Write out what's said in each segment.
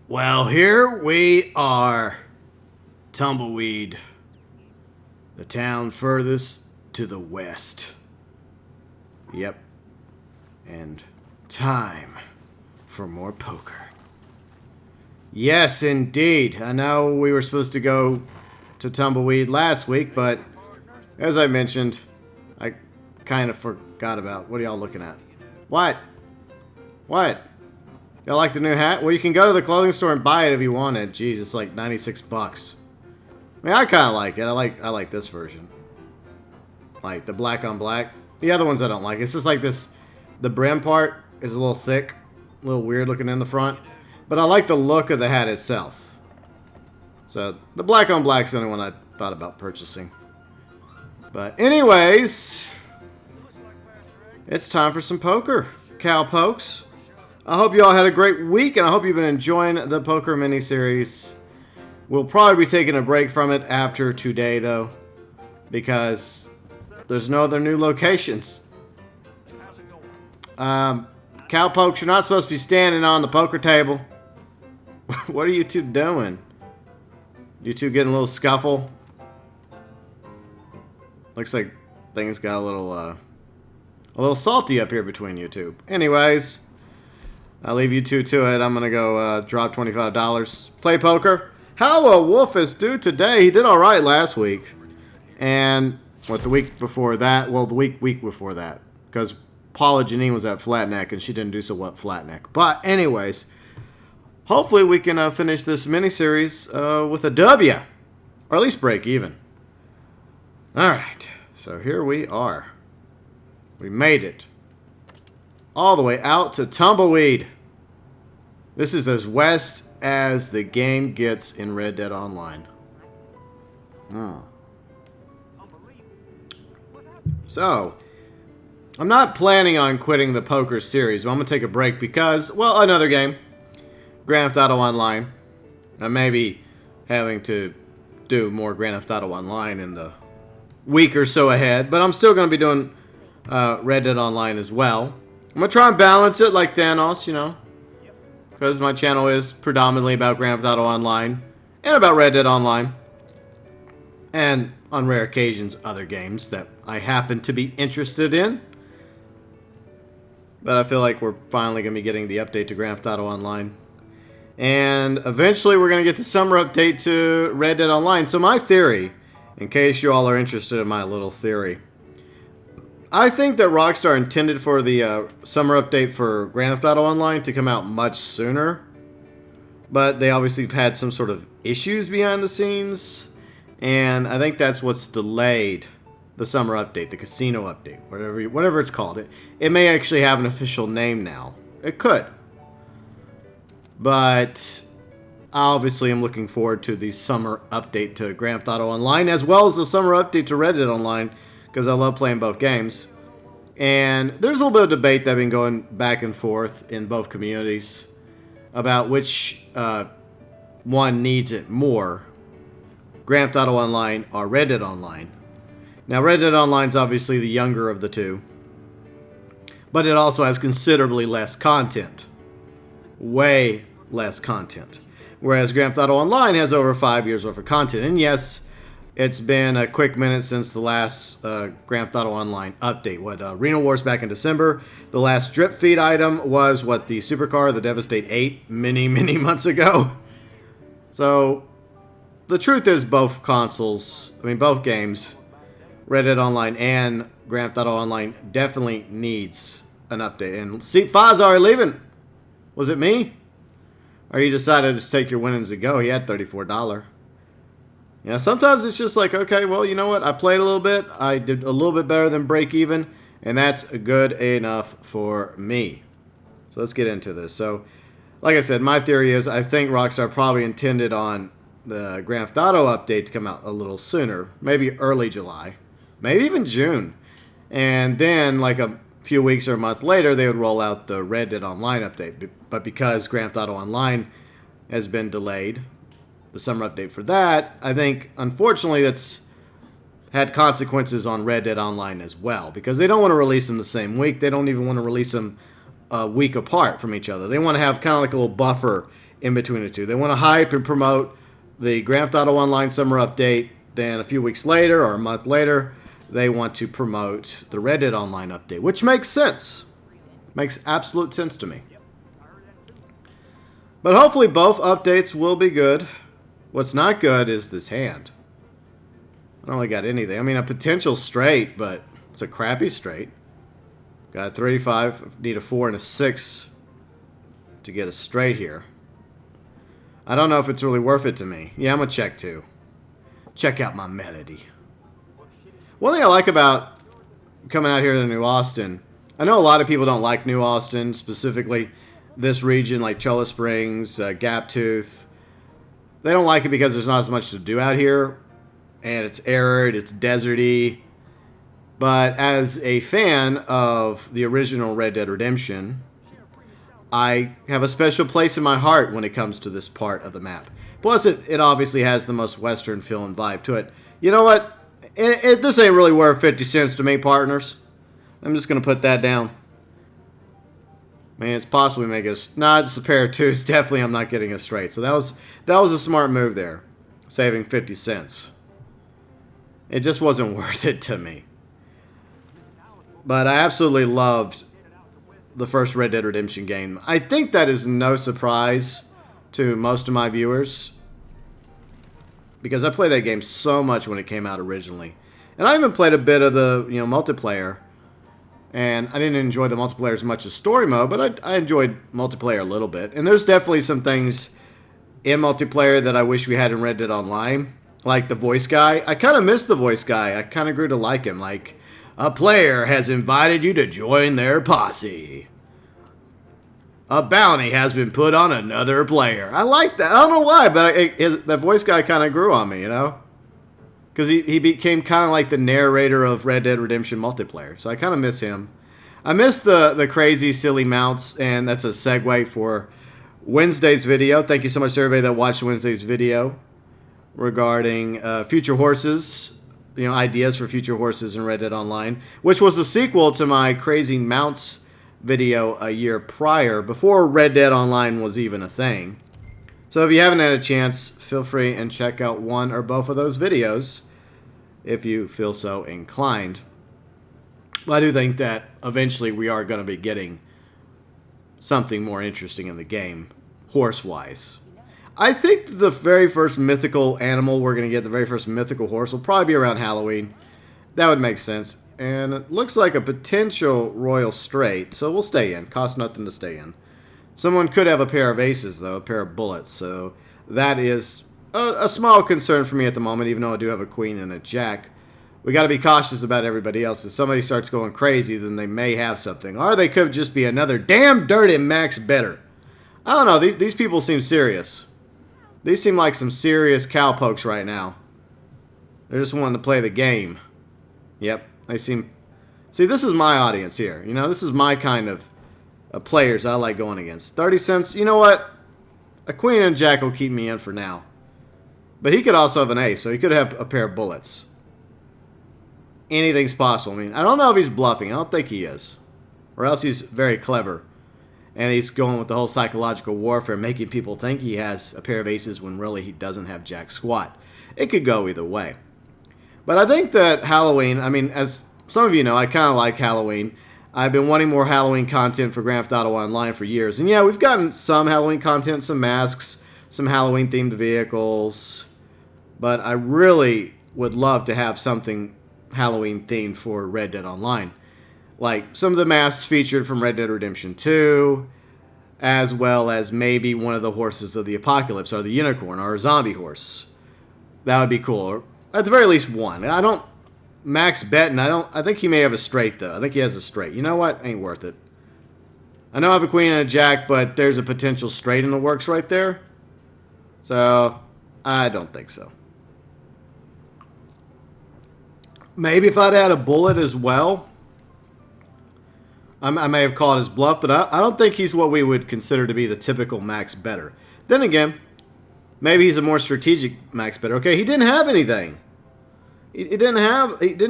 Well, here we are. Tumbleweed. The town furthest to the west. Yep. And time for more poker. Yes, indeed. I know we were supposed to go to Tumbleweed last week, but as I mentioned, I kind of forgot about. What are y'all looking at? What? What? Y'all like the new hat? Well, you can go to the clothing store and buy it if you want it. Jeez, it's like 96 bucks. I mean, I kind of like it. I like this version. Like the black on black. The other ones I don't like. It's just like this. The brim part is a little thick, a little weird looking in the front. But I like the look of the hat itself. So the black on black is the only one I thought about purchasing. But anyways, it's time for some poker, cowpokes. I hope you all had a great week, and I hope you've been enjoying the poker mini-series. We'll probably be taking a break from it after today, though, because there's no other new locations. Cowpokes, you're not supposed to be standing on the poker table. What are you two doing? You two getting a little scuffle? Looks like things got a little salty up here between you two. Anyways, I'll leave you two to it. I'm going to go drop $25. Play poker. How will Wolfus do today? He did all right last week. And what, the week before that? Well, the week before that. Because Paula Janine was at flat neck and she didn't do so well at flat neck. But anyways, hopefully we can finish this mini-series with a W. Or at least break even. Alright. So here we are. We made it. All the way out to Tumbleweed. This is as west as the game gets in Red Dead Online. So, I'm not planning on quitting the poker series, but I'm going to take a break because, well, another game. Grand Theft Auto Online. I may be having to do more Grand Theft Auto Online in the week or so ahead, but I'm still going to be doing Red Dead Online as well. I'm going to try and balance it like Thanos, you know, because my channel is predominantly about Grand Theft Auto Online and about Red Dead Online. And on rare occasions, other games that I happen to be interested in. But I feel like we're finally going to be getting the update to Grand Theft Auto Online. And eventually we're going to get the summer update to Red Dead Online. So my theory, in case you all are interested in my little theory, I think that Rockstar intended for the summer update for Grand Theft Auto Online to come out much sooner. But they obviously have had some sort of issues behind the scenes. And I think that's what's delayed the summer update, the casino update, whatever it's called. It may actually have an official name now. It could. But obviously I'm looking forward to the summer update to Grand Theft Auto Online, as well as the summer update to Red Dead Online, because I love playing both games. And there's a little bit of debate that's been going back and forth in both communities about which one needs it more, Grand Theft Auto Online or Red Dead Online. Now, Red Dead Online is obviously the younger of the two, but it also has considerably less content. Way less content. Whereas Grand Theft Auto Online has over 5 years worth of content. And yes, it's been a quick minute since the last Grand Theft Auto Online update. Reno Wars back in December. The last drip feed item was, the supercar, the Devastate 8, many months ago. So, the truth is both games, Red Dead Online and Grand Theft Auto Online, definitely needs an update. And Seat 5's already leaving. Was it me? Or you decided to just take your winnings and go? He had $34. Yeah, sometimes it's just like, okay, well, you know what? I played a little bit. I did a little bit better than break even. And that's good enough for me. So let's get into this. So, like I said, my theory is I think Rockstar probably intended on the Grand Theft Auto update to come out a little sooner. Maybe early July. Maybe even June. And then, like a few weeks or a month later, they would roll out the Red Dead Online update. But because Grand Theft Auto Online has been delayed, the summer update for that, I think, unfortunately, that's had consequences on Red Dead Online as well. Because they don't want to release them the same week. They don't even want to release them a week apart from each other. They want to have kind of like a little buffer in between the two. They want to hype and promote the Grand Theft Auto Online Summer Update. Then a few weeks later or a month later, they want to promote the Red Dead Online Update, which makes sense. Makes absolute sense to me. But hopefully both updates will be good. What's not good is this hand. I don't really got anything. I mean, a potential straight, but it's a crappy straight. Got a 385, need a 4 and a 6 to get a straight here. I don't know if it's really worth it to me. Yeah, I'm going to check too. Check out my melody. One thing I like about coming out here to New Austin, I know a lot of people don't like New Austin, specifically this region like Cholla Springs, Gaptooth. They don't like it because there's not as much to do out here, and it's arid, it's deserty. But as a fan of the original Red Dead Redemption, I have a special place in my heart when it comes to this part of the map. Plus, it obviously has the most Western feel and vibe to it. You know what? This ain't really worth 50 cents to me, partners. I'm just going to put that down. Man, it's possibly make us... Nah, it's a pair of twos. Definitely I'm not getting a straight. So that was a smart move there. Saving 50 cents. It just wasn't worth it to me. But I absolutely loved the first Red Dead Redemption game. I think that is no surprise to most of my viewers, because I played that game so much when it came out originally. And I even played a bit of the multiplayer, and I didn't enjoy the multiplayer as much as story mode, but I enjoyed multiplayer a little bit. And there's definitely some things in multiplayer that I wish we had in Red Dead Online, like the voice guy. I kind of miss the voice guy. I kind of grew to like him. Like, a player has invited you to join their posse. A bounty has been put on another player. I like that. I don't know why, but that voice guy kind of grew on me, you know? Because he became kind of like the narrator of Red Dead Redemption multiplayer. So I kind of miss him. I miss the crazy, silly mounts, and that's a segue for Wednesday's video. Thank you so much to everybody that watched Wednesday's video regarding future horses. Ideas for future horses in Red Dead Online, which was a sequel to my crazy mounts video a year prior, before Red Dead Online was even a thing. So if you haven't had a chance, feel free and check out one or both of those videos if you feel so inclined. But I do think that eventually we are going to be getting something more interesting in the game, horse-wise. I think the very first mythical animal we're going to get, the very first mythical horse, will probably be around Halloween. That would make sense. And it looks like a potential royal straight, so we'll stay in. Costs nothing to stay in. Someone could have a pair of aces, though, a pair of bullets. So that is a small concern for me at the moment, even though I do have a queen and a jack. We got to be cautious about everybody else. If somebody starts going crazy, then they may have something. Or they could just be another damn dirty max better. I don't know. These people seem serious. These seem like some serious cowpokes right now. They're just wanting to play the game. Yep, they seem... See, this is my audience here. This is my kind of players I like going against. 30 cents, you know what? A queen and jack will keep me in for now. But he could also have an ace, so he could have a pair of bullets. Anything's possible. I mean, I don't know if he's bluffing. I don't think he is. Or else he's very clever. And he's going with the whole psychological warfare, making people think he has a pair of aces when really he doesn't have jack squat. It could go either way. But I think that Halloween, I mean, as some of you know, I kind of like Halloween. I've been wanting more Halloween content for Grand Theft Auto Online for years. And yeah, we've gotten some Halloween content, some masks, some Halloween-themed vehicles. But I really would love to have something Halloween-themed for Red Dead Online. Like some of the masks featured from Red Dead Redemption 2, as well as maybe one of the horses of the apocalypse, or the unicorn, or a zombie horse. That would be cool. Or at the very least one. I don't... Max betting, I think he may have a straight, though. I think he has a straight. You know what? Ain't worth it. I know I have a queen and a jack, but there's a potential straight in the works right there. So, I don't think so. Maybe if I'd had a bullet as well, I may have called his bluff, but I don't think he's what we would consider to be the typical max better. Then again, maybe he's a more strategic max better. Okay, he didn't have anything. He didn't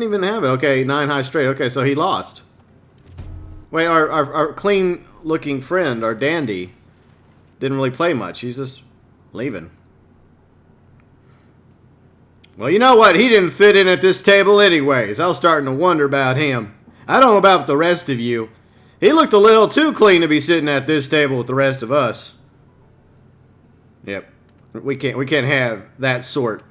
even have it. Okay, 9 high straight. Okay, so he lost. Wait, our clean-looking friend, our dandy, didn't really play much. He's just leaving. Well, you know what? He didn't fit in at this table anyways. I was starting to wonder about him. I don't know about the rest of you. He looked a little too clean to be sitting at this table with the rest of us. Yep. We can't have that sort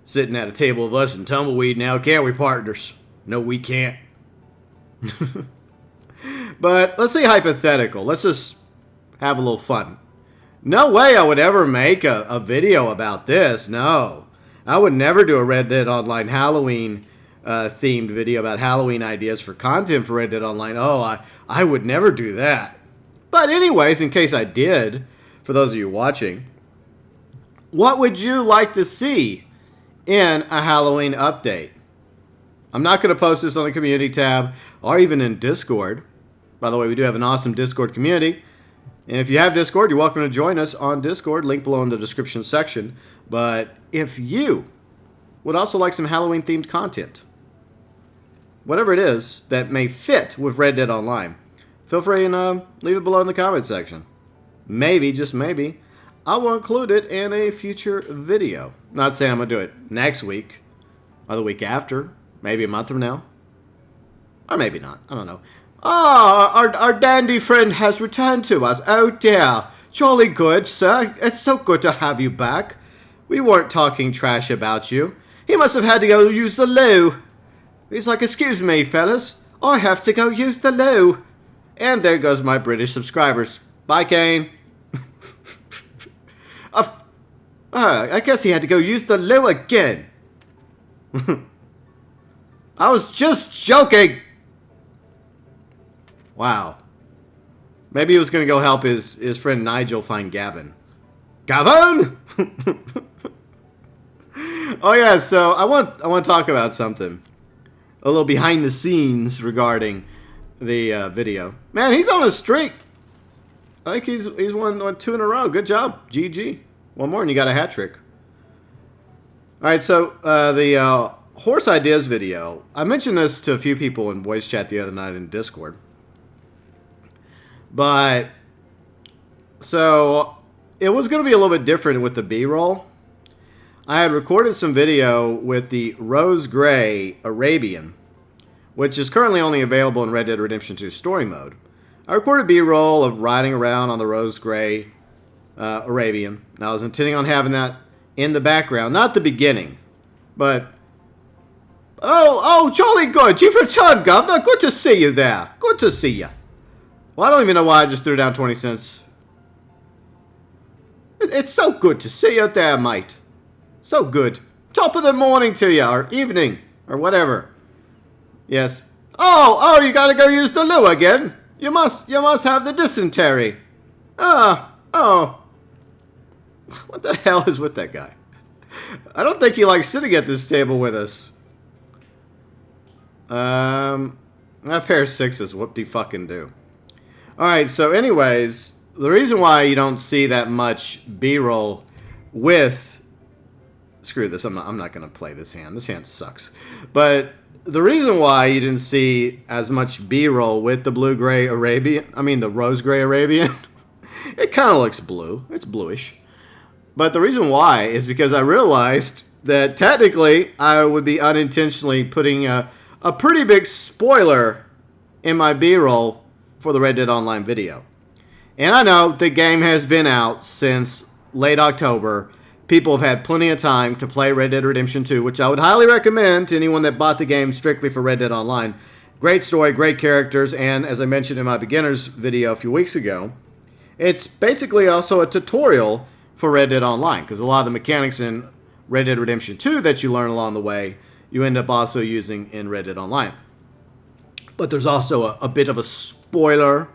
sitting at a table with us in Tumbleweed now, can we, partners? No, we can't. But let's say hypothetical. Let's just have a little fun. No way I would ever make a video about this. No. I would never do a Red Dead Online Halloween themed video about Halloween ideas for content for Red Dead Online. Oh, I would never do that. But anyways, in case I did, for those of you watching, what would you like to see in a Halloween update? I'm not going to post this on the community tab or even in Discord. By the way, we do have an awesome Discord community. And if you have Discord, you're welcome to join us on Discord. Link below in the description section. But if you would also like some Halloween-themed content, whatever it is that may fit with Red Dead Online, feel free and leave it below in the comment section. Maybe, just maybe, I will include it in a future video. Not saying I'm going to do it next week or the week after. Maybe a month from now. Or maybe not. I don't know. Our dandy friend has returned to us. Oh dear. Jolly good, sir. It's so good to have you back. We weren't talking trash about you. He must have had to go use the loo. He's like, excuse me, fellas. I have to go use the loo. And there goes my British subscribers. Bye, Kane. I guess he had to go use the loo again. I was just joking. Wow. Maybe he was going to go help his friend Nigel find Gavin. Gavin! Oh yeah, so I want to talk about something. A little behind the scenes regarding the video. Man, he's on a streak. I think he's won 2 in a row. Good job. GG. One more and you got a hat trick. Alright, so the horse ideas video. I mentioned this to a few people in voice chat the other night in Discord. But, so, it was going to be a little bit different with the B-roll. I had recorded some video with the Rose Gray Arabian, which is currently only available in Red Dead Redemption 2 story mode. I recorded B-roll of riding around on the Rose Gray Arabian. And I was intending on having that in the background, not the beginning, but... Oh, jolly good. You've returned, Governor. Good to see you there. Good to see you. Well, I don't even know why I just threw down 20 cents. It's so good to see you there, mate. So good. Top of the morning to you, or evening, or whatever. Yes. Oh, you gotta go use the loo again. You must have the dysentery. Oh. What the hell is with that guy? I don't think he likes sitting at this table with us. That pair of sixes, whoop-de-fucking-do. Alright, so anyways, the reason why you don't see that much B-roll with... Screw this, I'm not going to play this hand. This hand sucks. But the reason why you didn't see as much B-roll with the blue-gray Arabian... I mean, the rose-gray Arabian... It kind of looks blue. It's bluish. But the reason why is because I realized that technically I would be unintentionally putting a pretty big spoiler in my B-roll for the Red Dead Online video. And I know the game has been out since late October. People have had plenty of time to play Red Dead Redemption 2, which I would highly recommend to anyone that bought the game strictly for Red Dead Online. Great story, great characters, and as I mentioned in my beginners video a few weeks ago, it's basically also a tutorial for Red Dead Online, because a lot of the mechanics in Red Dead Redemption 2 that you learn along the way, you end up also using in Red Dead Online. But there's also a bit of a spoiler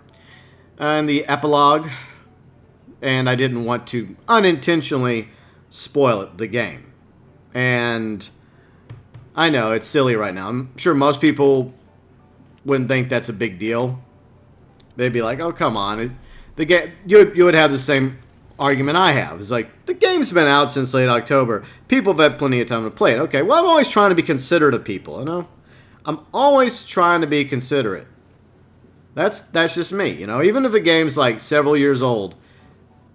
in the epilogue, and I didn't want to unintentionally spoil the game. And I know it's silly right now. I'm sure most people wouldn't think that's a big deal. They'd be like, "Oh, come on!" The game, you would have the same argument I have. It's like, the game's been out since late October. People have had plenty of time to play it. Okay, well, I'm always trying to be considerate of people, you know? I'm always trying to be considerate. That's just me, you know? Even if a game's like several years old,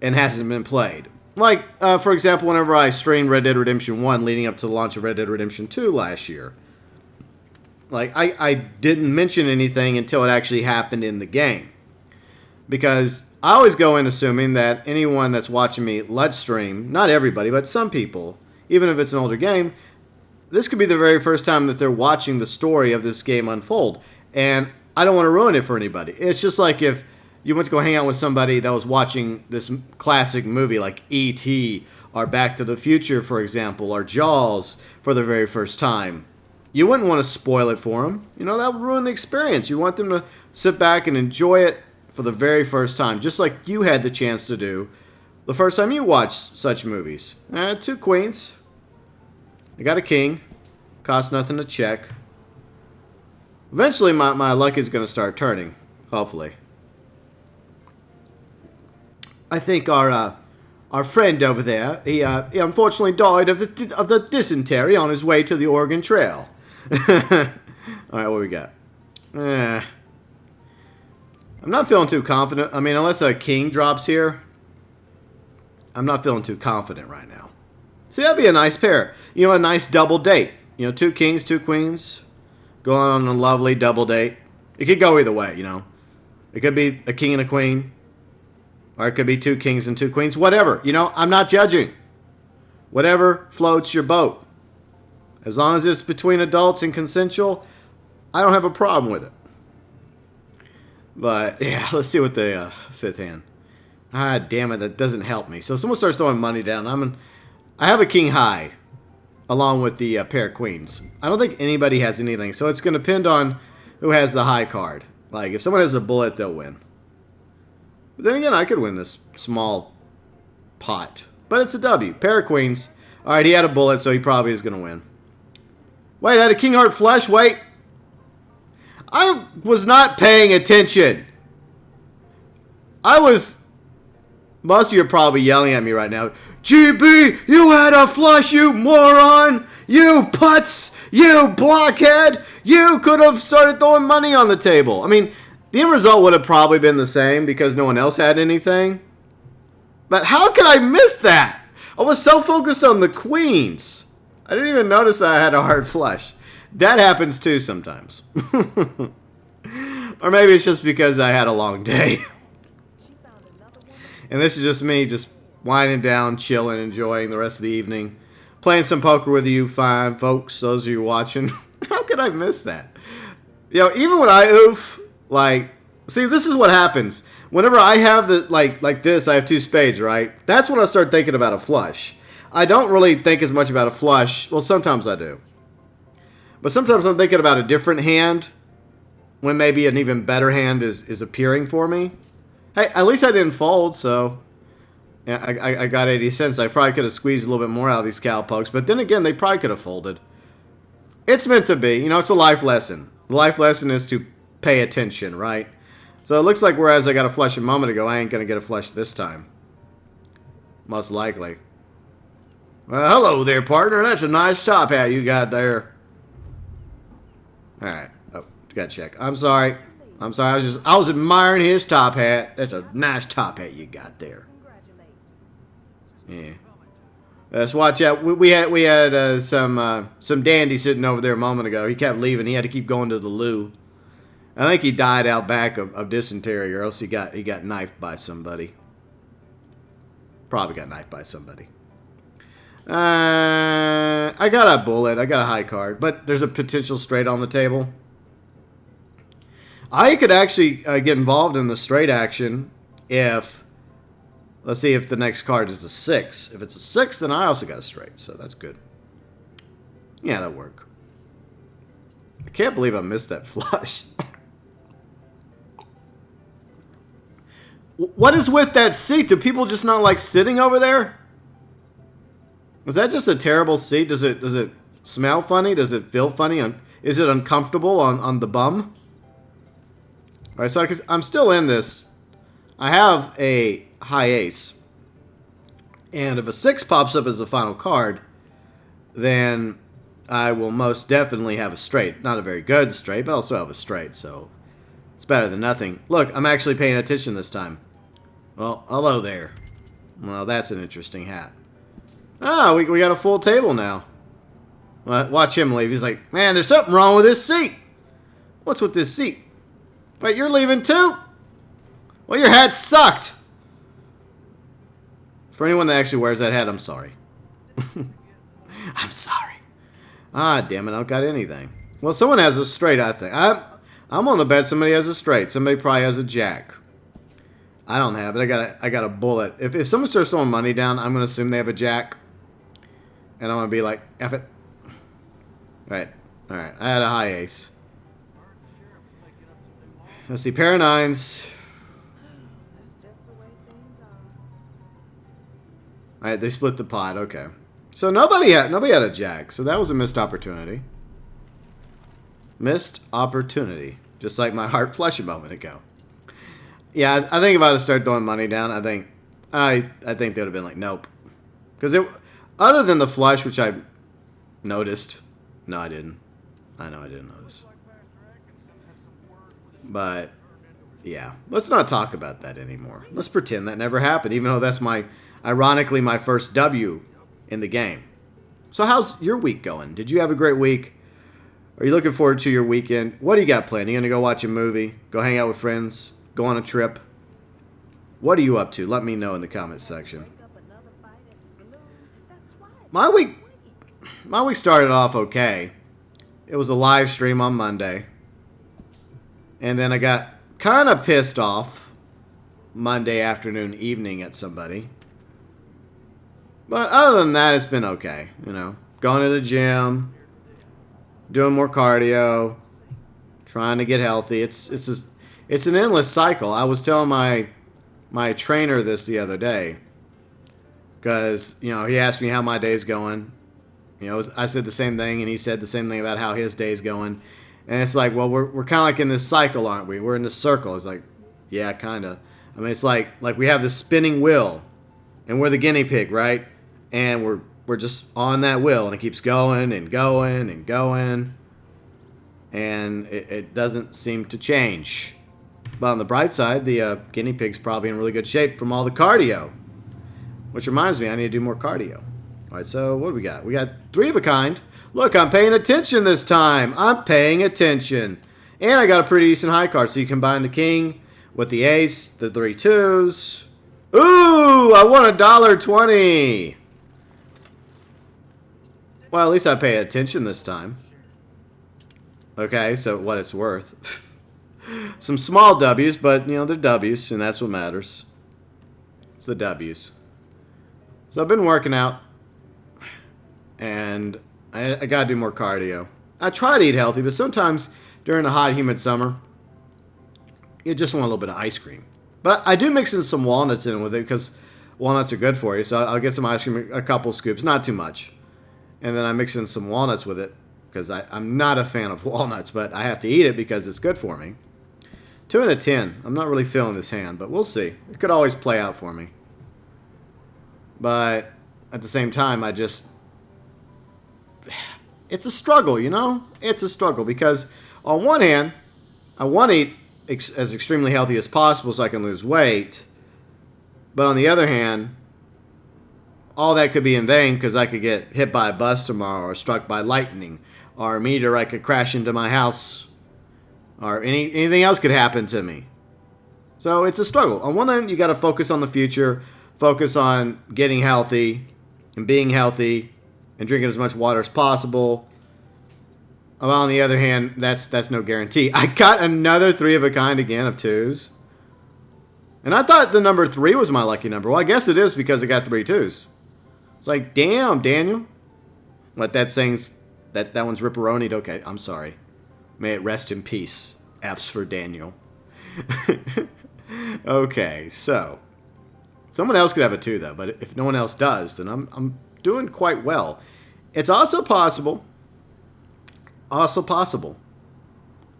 and hasn't been played. Like, for example, whenever I streamed Red Dead Redemption 1 leading up to the launch of Red Dead Redemption 2 last year. Like, I didn't mention anything until it actually happened in the game. Because I always go in assuming that anyone that's watching me let's stream, not everybody, but some people, even if it's an older game, this could be the very first time that they're watching the story of this game unfold. And I don't want to ruin it for anybody. It's just like if you went to go hang out with somebody that was watching this classic movie like E.T. or Back to the Future, for example, or Jaws for the very first time. You wouldn't want to spoil it for them. You know, that would ruin the experience. You want them to sit back and enjoy it for the very first time, just like you had the chance to do the first time you watched such movies. 2 queens. I got a king. Cost nothing to check. Eventually, my luck is going to start turning. Hopefully. I think our friend over there, he unfortunately died of the dysentery on his way to the Oregon Trail. Alright, what we got? I'm not feeling too confident. I mean, unless a king drops here, I'm not feeling too confident right now. See, that'd be a nice pair. You know, a nice double date. You know, 2 kings, 2 queens. Going on a lovely double date. It could go either way, you know. It could be a king and a queen. Or it could be 2 kings and 2 queens. Whatever. You know, I'm not judging. Whatever floats your boat. As long as it's between adults and consensual, I don't have a problem with it. But, yeah, let's see what the 5th hand. Ah, damn it, that doesn't help me. So someone starts throwing money down. I have a king high, along with the pair of queens. I don't think anybody has anything, so it's going to depend on who has the high card. Like, if someone has a bullet, they'll win. But then again, I could win this small pot. But it's a W. Pair of queens. Alright, he had a bullet, so he probably is going to win. Wait, I had a king heart flush? Wait. I was not paying attention. Most of you are probably yelling at me right now. GB, you had a flush, you moron! You putz! You blockhead! You could have started throwing money on the table. I mean, the end result would have probably been the same because no one else had anything. But how could I miss that? I was so focused on the queens. I didn't even notice that I had a hard flush. That happens too sometimes. Or maybe it's just because I had a long day. And this is just me just winding down, chilling, enjoying the rest of the evening. Playing some poker with you fine folks, those of you watching. How could I miss that? You know, even when I oof, like, see, this is what happens. Whenever I have the, like this, I have 2 spades, right? That's when I start thinking about a flush. I don't really think as much about a flush. Well, sometimes I do. But sometimes I'm thinking about a different hand when maybe an even better hand is appearing for me. Hey, at least I didn't fold, so yeah, I got 80 cents. I probably could have squeezed a little bit more out of these cowpokes, but then again, they probably could have folded. It's meant to be. You know, it's a life lesson. The life lesson is to pay attention, right? So it looks like whereas I got a flush a moment ago, I ain't going to get a flush this time. Most likely. Well, hello there, partner. That's a nice top hat you got there. Alright. Oh, got to check. I'm sorry. I'm sorry. I was admiring his top hat. That's a nice top hat you got there. Yeah. Let's watch out. We had some dandy sitting over there a moment ago. He kept leaving. He had to keep going to the loo. I think he died out back of dysentery, or else he got knifed by somebody. Probably got knifed by somebody. I got a bullet. I got a high card, but there's a potential straight on the table. I could actually get involved in the straight action if, let's see if the next card is a 6. If it's a 6, then I also got a straight, so that's good. Yeah, that'll work. I can't believe I missed that flush. What is with that seat? Do people just not like sitting over there? Was that just a terrible seat? Does it smell funny? Does it feel funny? Is it uncomfortable on the bum? All right, so I'm still in this. I have a high ace. And if a 6 pops up as the final card, then I will most definitely have a straight. Not a very good straight, but I'll still have a straight, so it's better than nothing. Look, I'm actually paying attention this time. Well, hello there. Well, that's an interesting hat. Ah, we got a full table now. Watch him leave. He's like, man, there's something wrong with this seat. What's with this seat? Wait, you're leaving too? Well, your hat sucked. For anyone that actually wears that hat, I'm sorry. I'm sorry. Ah, damn it, I don't got anything. Well, someone has a straight, I think. I'm on the bet somebody has a straight. Somebody probably has a jack. I don't have it. I got a bullet. If someone starts throwing money down, I'm going to assume they have a jack. And I'm going to be like, F it. Right. Alright, I had a high ace. Let's see, pair of nines. Alright, they split the pot. Okay. So nobody had a jack. So that was a missed opportunity. Missed opportunity. Just like my heart flush a moment ago. Yeah, I think if I'd have started throwing money down, I think they would have been like, nope. Because other than the flush, which I noticed. No, I didn't. I know I didn't notice. But, yeah. Let's not talk about that anymore. Let's pretend that never happened, even though that's ironically, my first W in the game. So how's your week going? Did you have a great week? Are you looking forward to your weekend? What do you got planned? Are you going to go watch a movie? Go hang out with friends? Go on a trip? What are you up to? Let me know in the comments section. My week started off okay. It was a live stream on Monday. And then I got kind of pissed off Monday afternoon, evening at somebody. But other than that, it's been okay. You know, going to the gym, doing more cardio, trying to get healthy. It's an endless cycle. I was telling my trainer this the other day. Because, you know, he asked me how my day's going. You know, I said the same thing, and he said the same thing about how his day's going. And it's like, well, we're kind of like in this cycle, aren't we? We're in this circle. It's like, yeah, kind of. I mean, it's like we have this spinning wheel, and we're the guinea pig, right? And we're just on that wheel, and it keeps going and going and going. And it doesn't seem to change. But on the bright side, the guinea pig's probably in really good shape from all the cardio. Which reminds me, I need to do more cardio. All right, so what do we got? We got 3 of a kind. Look, I'm paying attention this time. I'm paying attention. And I got a pretty decent high card. So you combine the king with the ace, the 3 twos. Ooh, I won $1.20. Well, at least I pay attention this time. Okay, so what it's worth. Some small W's, but, you know, they're W's, and that's what matters. It's the W's. So I've been working out, and I gotta do more cardio. I try to eat healthy, but sometimes during a hot, humid summer, you just want a little bit of ice cream. But I do mix in some walnuts in with it because walnuts are good for you. So I'll get some ice cream, a couple scoops, not too much. And then I mix in some walnuts with it because I'm not a fan of walnuts, but I have to eat it because it's good for me. 2 and a 10. I'm not really feeling this hand, but we'll see. It could always play out for me. But at the same time, it's a struggle, you know? It's a struggle because on one hand, I want to eat as extremely healthy as possible so I can lose weight. But on the other hand, all that could be in vain because I could get hit by a bus tomorrow or struck by lightning or a meteorite could crash into my house or anything else could happen to me. So it's a struggle. On one hand, you got to focus on the future, focus on getting healthy and being healthy and drinking as much water as possible. Well, on the other hand, that's no guarantee. I got another 3 of a kind again of 2s. And I thought the number 3 was my lucky number. Well, I guess it is because I got 3 2s. It's like, damn, Daniel. What that saying's, that one's ripperonied. Okay, I'm sorry. May it rest in peace. F's for Daniel. Okay, so someone else could have a 2 though, but if no one else does, then I'm doing quite well. It's also possible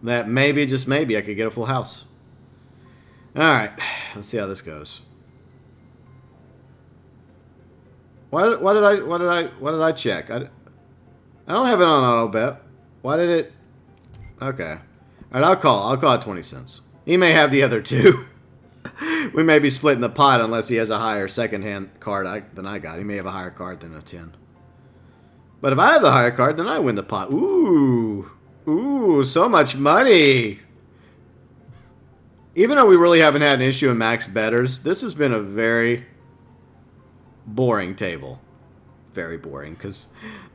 that maybe, just maybe, I could get a full house. All right, let's see how this goes. What did I check? I don't have it on auto bet. Why did it? Okay. All right, I'll call it 20 cents. He may have the other 2. We may be splitting the pot unless he has a higher second-hand card than I got. He may have a higher card than a 10. But if I have the higher card, then I win the pot. Ooh. Ooh, so much money. Even though we really haven't had an issue in max betters, this has been a very boring table. Very boring, because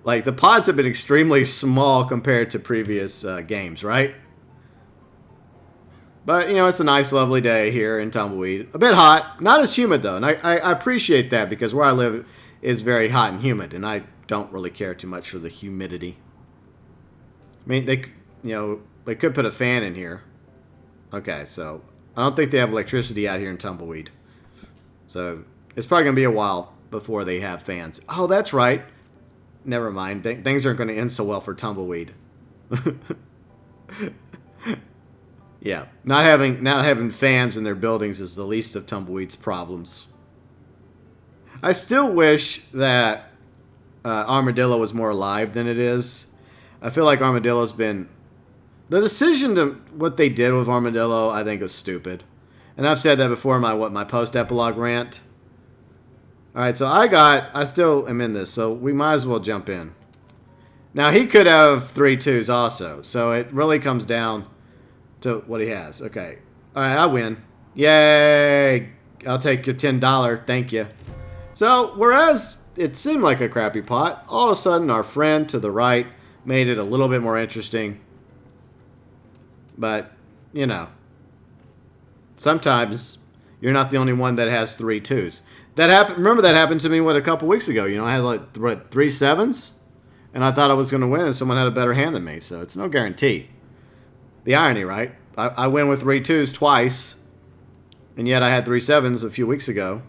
like the pots have been extremely small compared to previous games, right? But, you know, it's a nice, lovely day here in Tumbleweed. A bit hot. Not as humid, though. And I appreciate that because where I live is very hot and humid. And I don't really care too much for the humidity. I mean, they could put a fan in here. Okay, so I don't think they have electricity out here in Tumbleweed. So it's probably going to be a while before they have fans. Oh, that's right. Never mind. Things aren't going to end so well for Tumbleweed. Yeah, not having fans in their buildings is the least of Tumbleweed's problems. I still wish that Armadillo was more alive than it is. I feel like Armadillo's been... The decision to what they did with Armadillo, I think, was stupid. And I've said that before in my post-epilogue rant. Alright, so I still am in this, so we might as well jump in. Now, he could have 3 2s also, so it really comes down to what he has. Okay. Alright, I win. Yay! I'll take your $10. Thank you. So, whereas it seemed like a crappy pot, all of a sudden our friend to the right made it a little bit more interesting. But, you know, sometimes you're not the only one that has 3 2s. Remember that happened to me, a couple weeks ago. You know, I had like 3 7s, and I thought I was going to win, and someone had a better hand than me. So it's no guarantee. The irony, right? I win with 3 2s twice, and yet I had 3 7s a few weeks ago,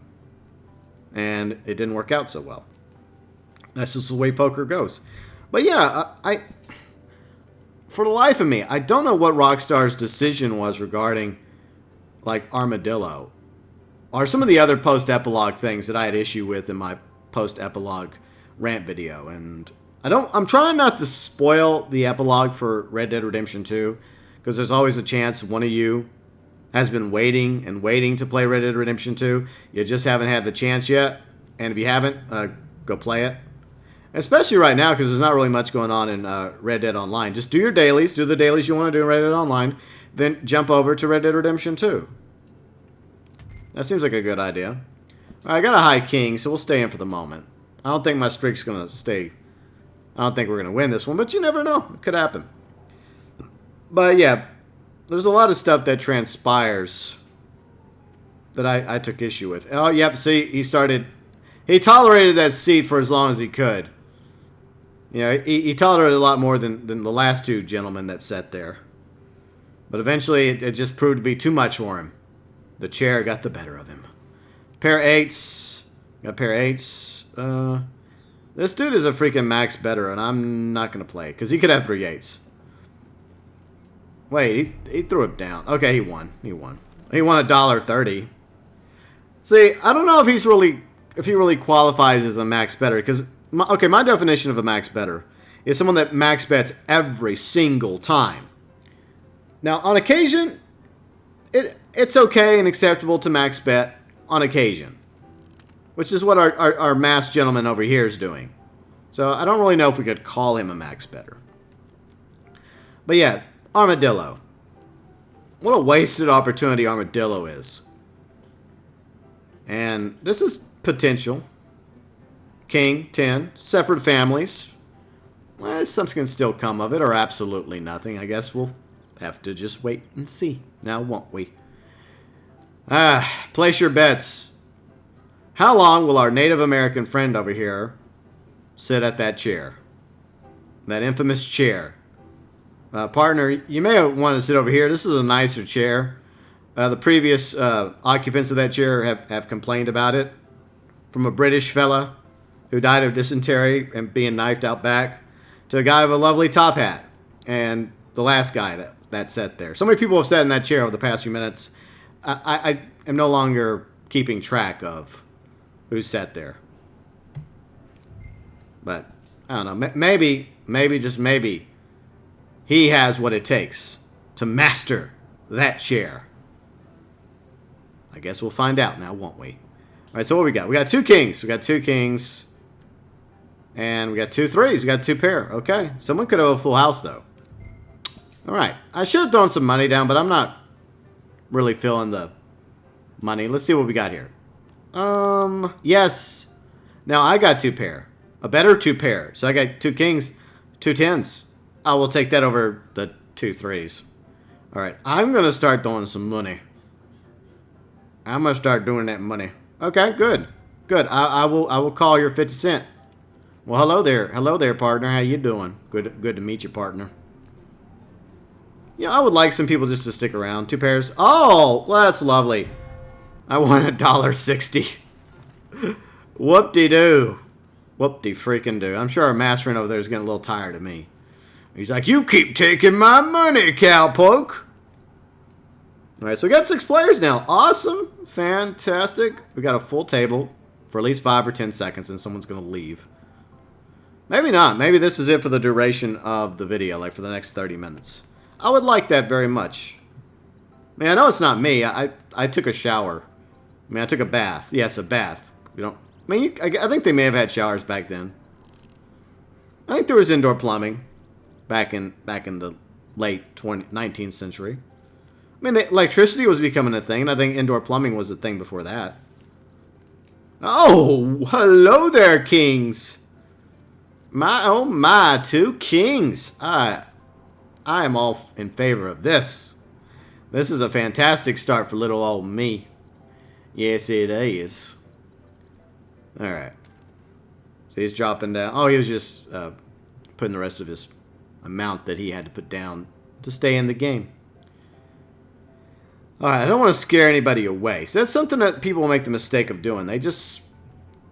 and it didn't work out so well. That's just the way poker goes. But yeah, for the life of me, I don't know what Rockstar's decision was regarding, like, Armadillo, or some of the other post-epilogue things that I had issue with in my post-epilogue rant video. And I'm trying not to spoil the epilogue for Red Dead Redemption 2, because there's always a chance one of you has been waiting and waiting to play Red Dead Redemption 2. You just haven't had the chance yet. And if you haven't, go play it. Especially right now, because there's not really much going on in Red Dead Online. Just do your dailies. Do the dailies you want to do in Red Dead Online. Then jump over to Red Dead Redemption 2. That seems like a good idea. Alright, I got a high king, so we'll stay in for the moment. I don't think my streak's going to stay. I don't think we're going to win this one, but you never know. It could happen. But yeah, there's a lot of stuff that transpires that I took issue with. Oh, yep, see, he tolerated that seat for as long as he could. You know, he tolerated a lot more than the last 2 gentlemen that sat there. But eventually, it just proved to be too much for him. The chair got the better of him. Pair 8s. Got pair 8s. This dude is a freaking max better, and I'm not going to play, because he could have 3 8s. Wait, he threw it down. Okay, he won. He won $1.30. See, I don't know if he really qualifies as a max better, because my definition of a max better is someone that max bets every single time. Now, on occasion, it's okay and acceptable to max bet on occasion, which is what our masked gentleman over here is doing. So I don't really know if we could call him a max better. But yeah, Armadillo. What a wasted opportunity Armadillo is. And this is potential. King, 10, separate families. Well, something can still come of it, or absolutely nothing. I guess we'll have to just wait and see. Now, won't we? Place your bets. How long will our Native American friend over here sit at that chair? That infamous chair. Partner, you may want to sit over here. This is a nicer chair. The previous occupants of that chair have complained about it. From a British fella who died of dysentery and being knifed out back, to a guy with a lovely top hat. And the last guy that sat there. So many people have sat in that chair over the past few minutes. I am no longer keeping track of who sat there. But, I don't know. Maybe, just maybe, he has what it takes to master that chair. I guess we'll find out now, won't we? All right, so what we got? We got 2 kings. We got 2 kings. And we got 2 threes. We got 2 pair. Okay. Someone could have a full house, though. All right. I should have thrown some money down, but I'm not really feeling the money. Let's see what we got here. Yes. Now I got 2 pair. A better 2 pair. So I got 2 kings, 2 tens. I will take that over the 2 threes. All right. I'm going to start throwing some money. I'm going to start doing that money. Okay, good. Good. I will call your 50 cent. Well, hello there. Hello there, partner. How you doing? Good to meet you, partner. Yeah, I would like some people just to stick around. 2 pairs. Oh, well, that's lovely. I won $1.60. Whoop-de-doo. Whoop-de-freaking-doo. I'm sure our master over there is getting a little tired of me. He's like, you keep taking my money, cowpoke. All right, so we got 6 players now. Awesome. Fantastic. We got a full table for at least 5 or 10 seconds, and someone's going to leave. Maybe not. Maybe this is it for the duration of the video, like for the next 30 minutes. I would like that very much. I mean, I know it's not me. I took a shower. I mean, I took a bath. Yes, a bath. We don't. I mean, I think they may have had showers back then. I think there was indoor plumbing back in the late 19th century. I mean, the electricity was becoming a thing, and I think indoor plumbing was a thing before that. Oh, hello there, kings. Oh my, 2 kings. I am all in favor of this. This is a fantastic start for little old me. Yes, it is. All right. So he's dropping down. Oh, he was just putting the rest of his amount that he had to put down to stay in the game. All right, I don't want to scare anybody away. So that's something that people make the mistake of doing. They just,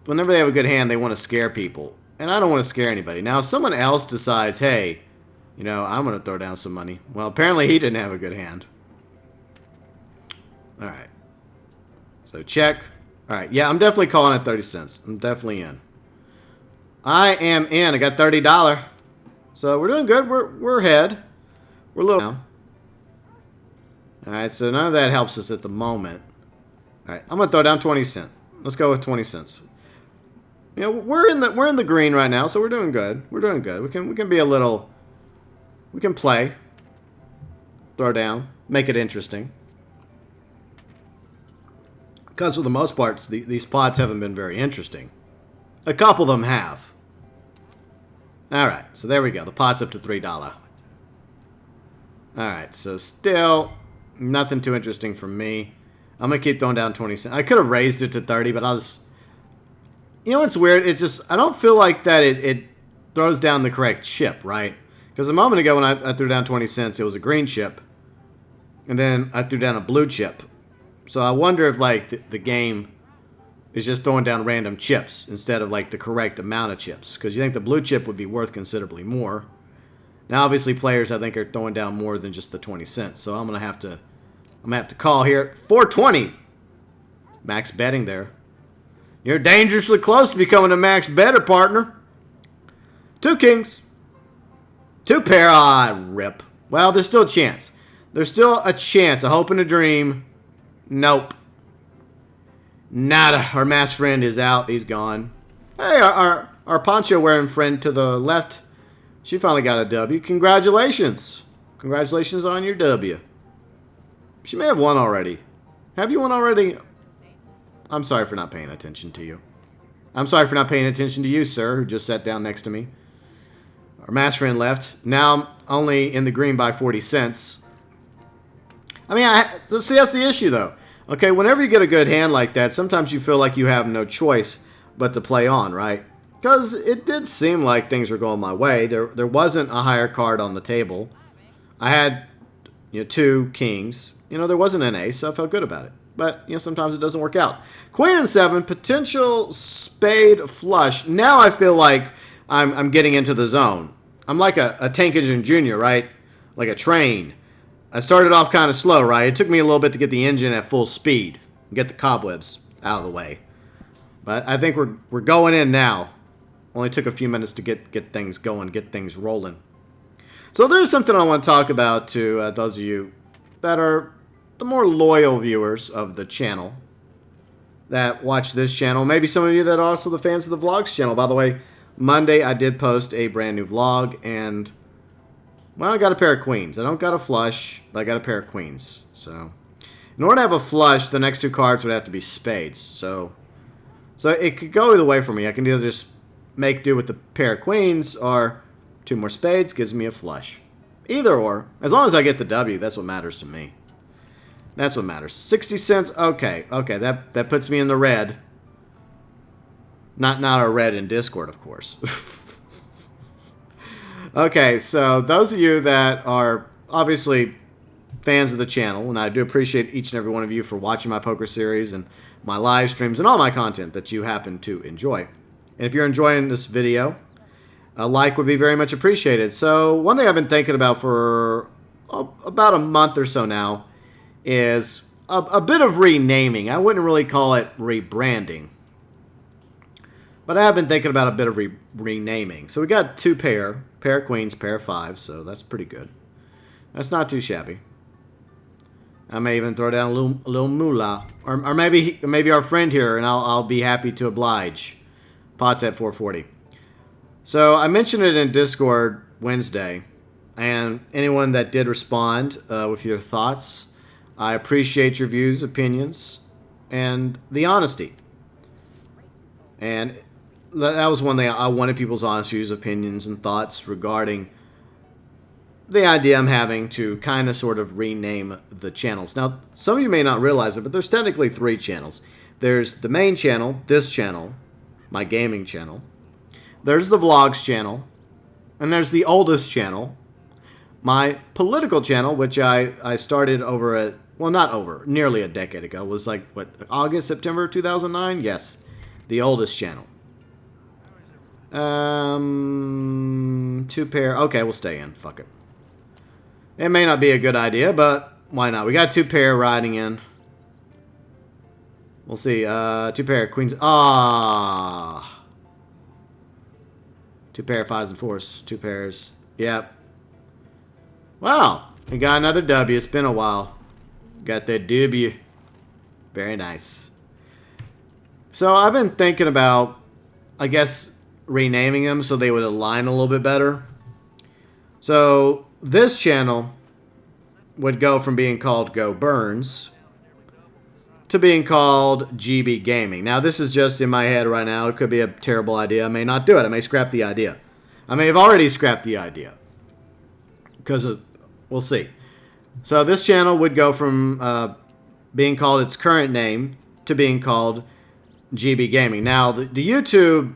whenever they have a good hand, they want to scare people. And I don't want to scare anybody. Now, if someone else decides, hey, you know, I'm going to throw down some money. Well, apparently he didn't have a good hand. All right. So check. All right. Yeah, I'm definitely calling it 30 cents. I'm definitely in. I am in. I got $30. So we're doing good. We're ahead. We're a little now. All right. So none of that helps us at the moment. All right. I'm going to throw down 20 cents. Let's go with 20 cents. You know, we're in the green right now, so we're doing good. We're doing good. We can be a little. We can play. Throw down. Make it interesting. Because for the most part, these pots haven't been very interesting. A couple of them have. Alright, so there we go. The pot's up to $3. Alright, so still nothing too interesting for me. I'm going to keep throwing down 20 cents. I could have raised it to 30, but I was... You know what's weird? It just... I don't feel like that it throws down the correct chip, right? Because a moment ago when I threw down 20 cents, it was a green chip. And then I threw down a blue chip. So I wonder if, like, the game is just throwing down random chips instead of, like, the correct amount of chips. Because you think the blue chip would be worth considerably more. Now, obviously, players, I think, are throwing down more than just the 20 cents. So I'm going to have to call here. 420. Max betting there. You're dangerously close to becoming a max better, partner. 2 kings. 2 pair. Ah, rip. Well, there's still a chance. There's still a chance. A hope and a dream. Nope. Nada. Our masked friend is out. He's gone. Hey, our poncho wearing friend to the left. She finally got a W. Congratulations. Congratulations on your W. She may have won already. Have you won already? I'm sorry for not paying attention to you. I'm sorry for not paying attention to you, sir, who just sat down next to me. Our masked friend left. Now I'm only in the green by 40 cents. I mean, let's see, that's the issue, though. Okay, whenever you get a good hand like that, sometimes you feel like you have no choice but to play on, right? Because it did seem like things were going my way. There wasn't a higher card on the table. I had, 2 kings. There wasn't an ace, so I felt good about it. But, sometimes it doesn't work out. Queen and 7, potential spade flush. Now I feel like I'm getting into the zone. I'm like a tank engine junior, right? Like a train. I started off kind of slow, right? It took me a little bit to get the engine at full speed. And get the cobwebs out of the way. But I think we're going in now. Only took a few minutes to get things going, get things rolling. So there's something I want to talk about to those of you that are the more loyal viewers of the channel. that watch this channel. Maybe some of you that are also the fans of the vlogs channel. By the way, Monday I did post a brand new vlog, and well, I got a pair of queens. I don't got a flush, but I got a pair of queens. So in order to have a flush, the next two cards would have to be spades. So it could go either way for me. I can either just make do with the pair of queens, or two more spades gives me a flush. Either or. As long as I get the W, that's what matters to me. That's what matters. 60 cents. Okay. Okay. That puts me in the red. Not a red in Discord, of course. Okay. So those of you that are obviously fans of the channel, and I do appreciate each and every one of you for watching my poker series and my live streams and all my content that you happen to enjoy. And if you're enjoying this video, a like would be very much appreciated. So one thing I've been thinking about for about a month or so now is a bit of renaming. I wouldn't really call it rebranding, but I have been thinking about a bit of renaming. So we got two pair of queens, pair of fives, so that's pretty good. That's not too shabby. I may even throw down a little moolah, or maybe our friend here, and I'll be happy to oblige. Pot's at 440. So I mentioned it in Discord Wednesday, and anyone that did respond with your thoughts, I appreciate your views, opinions, and the honesty. And that was one thing. I wanted people's honest views, opinions, and thoughts regarding the idea I'm having to kind of sort of rename the channels. Now, some of you may not realize it, but there's technically three channels. There's the main channel, this channel, my gaming channel. There's the vlogs channel, and there's the oldest channel, my political channel, which I started over at, well, not over, nearly a decade ago. It was like, what, August, September 2009? Yes, the oldest channel. Two pair. Okay, we'll stay in. Fuck it. It may not be a good idea, but why not? We got two pair riding in. We'll see. Two pair of queens. Ah. Two pair of fives and fours. Two pairs. Yep. Wow. We got another W. It's been a while. Got that W. Very nice. So I've been thinking about, I guess, renaming them so they would align a little bit better. So this channel would go from being called GeauxBurns to being called GB Gaming. Now, this is just in my head right now. It could be a terrible idea. I may not do it. I may scrap the idea. I may have already scrapped the idea. Because of, we'll see. So this channel would go from being called its current name to being called GB Gaming. Now, the YouTube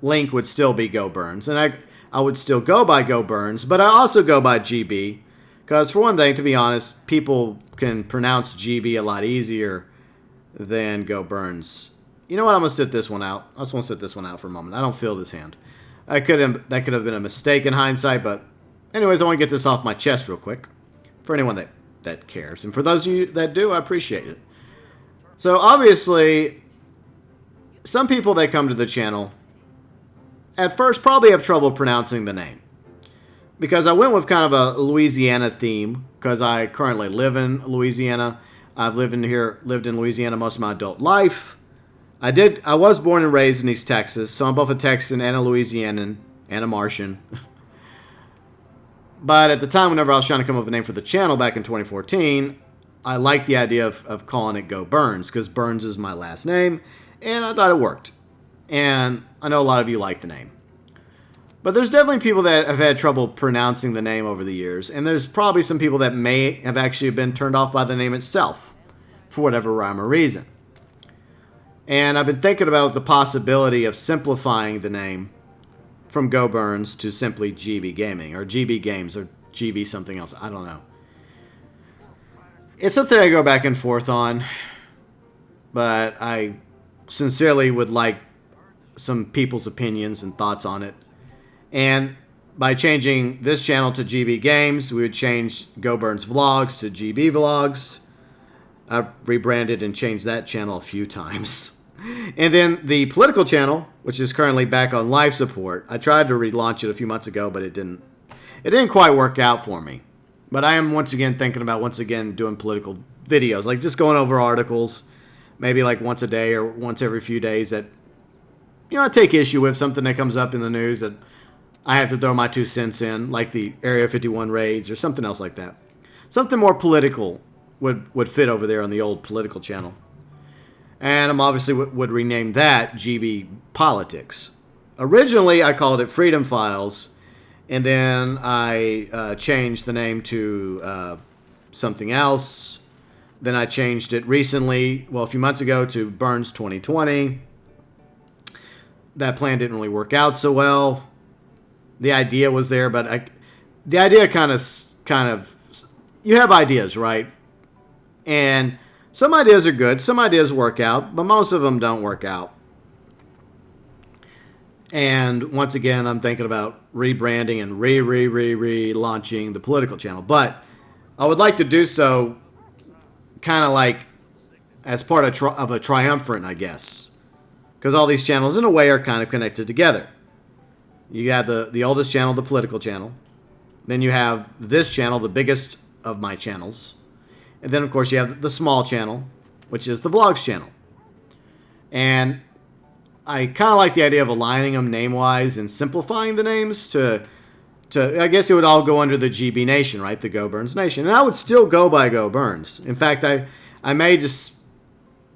link would still be GeauxBurns. And I would still go by GeauxBurns, but I also go by GB. Because for one thing, to be honest, people can pronounce GB a lot easier than GeauxBurns. You know what? I'm going to sit this one out. I just want to sit this one out for a moment. I don't feel this hand. That could have been a mistake in hindsight, but anyways, I want to get this off my chest real quick. For anyone that cares. And for those of you that do, I appreciate it. So obviously, some people that come to the channel at first probably have trouble pronouncing the name. Because I went with kind of a Louisiana theme, because I currently live in Louisiana. I've lived in Louisiana most of my adult life. I was born and raised in East Texas, so I'm both a Texan and a Louisianan and a Martian. But at the time, whenever I was trying to come up with a name for the channel back in 2014, I liked the idea of calling it GeauxBurns, because Burns is my last name, and I thought it worked. And I know a lot of you like the name. But there's definitely people that have had trouble pronouncing the name over the years, and there's probably some people that may have actually been turned off by the name itself, for whatever rhyme or reason. And I've been thinking about the possibility of simplifying the name from GeauxBurns to simply GB Gaming, or GB Games, or GB something else. I don't know. It's something I go back and forth on, but I sincerely would like some people's opinions and thoughts on it. And by changing this channel to GB Games, we would change GeauxBurns Vlogs to GB Vlogs. I've rebranded and changed that channel a few times. And then the political channel, which is currently back on live support. I tried to relaunch it a few months ago, but it didn't quite work out for me. But I am once again thinking about doing political videos, like just going over articles, maybe like once a day or once every few days that, I take issue with something that comes up in the news that I have to throw my 2 cents in, like the Area 51 raids or something else like that. Something more political would fit over there on the old political channel. And I'm obviously would rename that GB Politics. Originally, I called it Freedom Files, and then I changed the name to something else. Then I changed it recently, a few months ago, to Burns 2020. That plan didn't really work out so well. The idea was there, but the idea kind of, you have ideas, right? And some ideas are good, some ideas work out, but most of them don't work out. And once again, I'm thinking about rebranding and relaunching the political channel. But I would like to do so kind of like as part of a triumvirate, I guess. Because all these channels, in a way, are kind of connected together. You have the oldest channel, the political channel. Then you have this channel, the biggest of my channels. And then, of course, you have the small channel, which is the vlogs channel. And I kind of like the idea of aligning them name-wise and simplifying the names to I guess it would all go under the GB Nation, right? The GeauxBurns Nation. And I would still go by GeauxBurns. In fact, I may just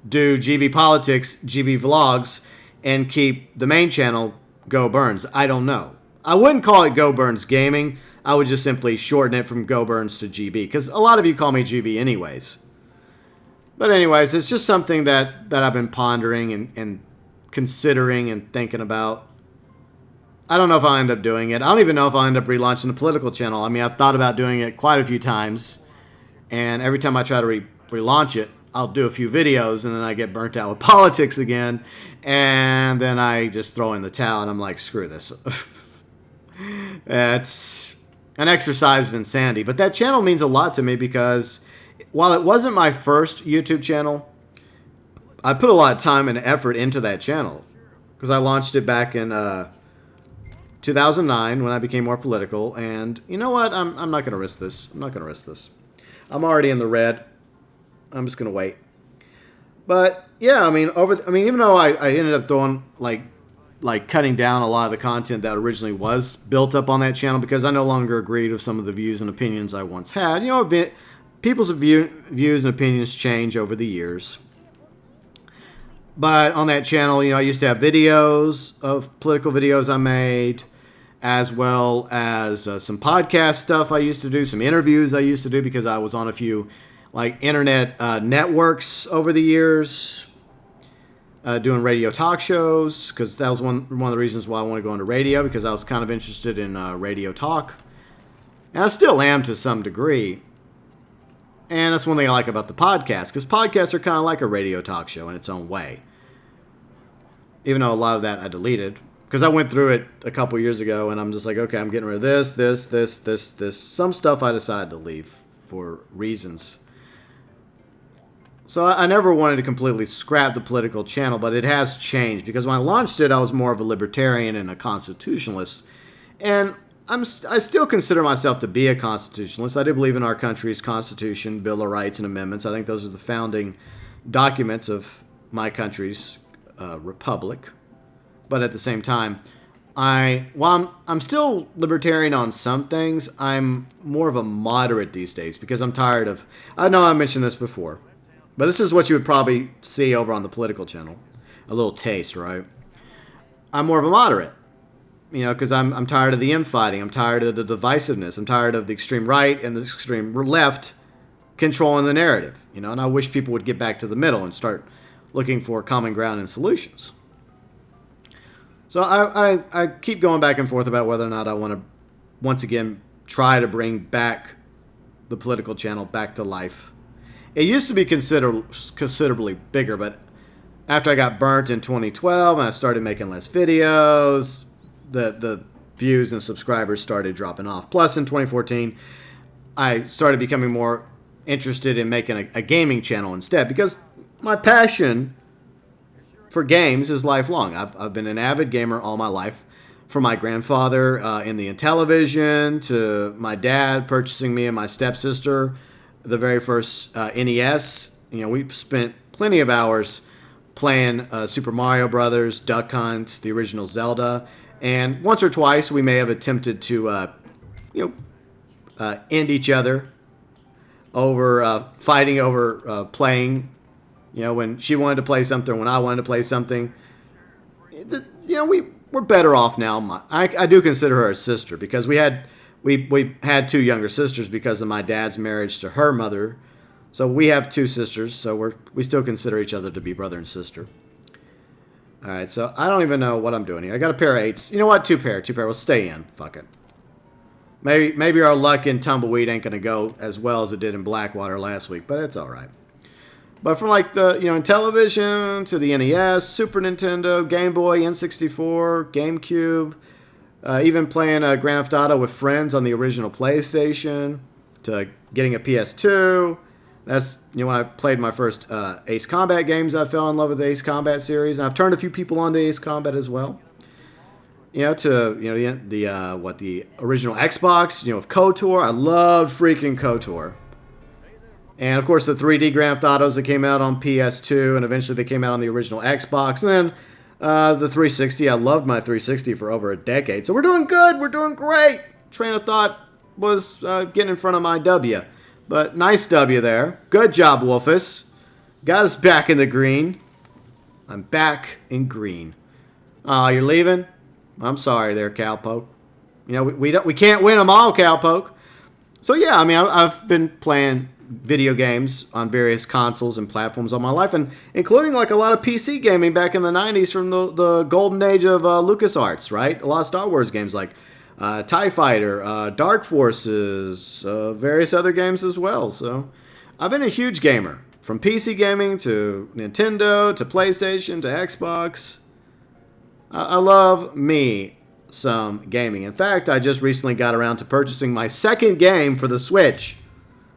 do GB Politics, GB Vlogs, and keep the main channel GeauxBurns. I don't know. I wouldn't call it GeauxBurns Gaming. I would just simply shorten it from GeauxBurns to GB, because a lot of you call me GB anyways. But anyways, it's just something that I've been pondering and considering and thinking about. I don't know if I'll end up doing it. I don't even know if I'll end up relaunching the political channel. I mean, I've thought about doing it quite a few times, and every time I try to relaunch it, I'll do a few videos, and then I get burnt out with politics again, and then I just throw in the towel, and I'm like, screw this. It's an exercise of insanity. But that channel means a lot to me because while it wasn't my first YouTube channel, I put a lot of time and effort into that channel because I launched it back in 2009 when I became more political. And you know what? I'm not going to risk this. I'm not going to risk this. I'm already in the red. I'm just going to wait. But yeah, I mean, even though I ended up throwing like cutting down a lot of the content that originally was built up on that channel because I no longer agreed with some of the views and opinions I once had. People's views and opinions change over the years. But on that channel, I used to have videos of political videos I made, as well as some podcast stuff I used to do, some interviews I used to do because I was on a few internet networks over the years. Doing radio talk shows, because that was one of the reasons why I wanted to go into radio, because I was kind of interested in radio talk. And I still am to some degree. And that's one thing I like about the podcast, because podcasts are kind of like a radio talk show in its own way. Even though a lot of that I deleted, because I went through it a couple years ago, and I'm just like, okay, I'm getting rid of this. Some stuff I decided to leave for reasons. So I never wanted to completely scrap the political channel, but it has changed because when I launched it, I was more of a libertarian and a constitutionalist. And I still consider myself to be a constitutionalist. I do believe in our country's constitution, Bill of Rights, and amendments. I think those are the founding documents of my country's republic. But at the same time, while I'm still libertarian on some things, I'm more of a moderate these days because I'm tired of... I know I mentioned this before. But this is what you would probably see over on the political channel. A little taste, right? I'm more of a moderate. Because I'm tired of the infighting. I'm tired of the divisiveness. I'm tired of the extreme right and the extreme left controlling the narrative. And I wish people would get back to the middle and start looking for common ground and solutions. So I keep going back and forth about whether or not I want to, once again, try to bring back the political channel back to life. It used to be considerably bigger, but after I got burnt in 2012 and I started making less videos, the views and subscribers started dropping off. Plus, in 2014, I started becoming more interested in making a gaming channel instead because my passion for games is lifelong. I've been an avid gamer all my life, from my grandfather in the Intellivision to my dad purchasing me and my stepsister the very first NES. We spent plenty of hours playing Super Mario Brothers, Duck Hunt, the original Zelda, and once or twice we may have attempted to, end each other over fighting over playing. When she wanted to play something, when I wanted to play something. We're better off now. I do consider her a sister because we had 2 younger sisters because of my dad's marriage to her mother. So we have 2 sisters, so we still consider each other to be brother and sister. All right, so I don't even know what I'm doing here. I got a pair of 8s. You know what? 2 pair. We'll stay in. Fuck it. Maybe our luck in Tumbleweed ain't going to go as well as it did in Blackwater last week, but it's all right. But from like in television to the NES, Super Nintendo, Game Boy, N64, GameCube, even playing Grand Theft Auto with friends on the original PlayStation, to getting a PS2. That's when I played my first Ace Combat games. I fell in love with the Ace Combat series, and I've turned a few people onto Ace Combat as well. The original Xbox, with KOTOR. I loved freaking KOTOR. And, of course, the 3D Grand Theft Autos that came out on PS2, and eventually they came out on the original Xbox. And then the 360, I loved my 360 for over a decade. So we're doing good. We're doing great. Train of thought was getting in front of my W. But nice W there. Good job, Wolfus. Got us back in the green. I'm back in green. Oh, you're leaving? I'm sorry there, cowpoke. We can't win them all, cowpoke. So, yeah, I've been playing video games on various consoles and platforms all my life, and including like a lot of PC gaming back in the 90s from the golden age of LucasArts, right? A lot of Star Wars games like TIE Fighter, Dark Forces, various other games as well. So I've been a huge gamer, from PC gaming to Nintendo to PlayStation to Xbox. I love me some gaming. In fact, I just recently got around to purchasing my second game for the Switch.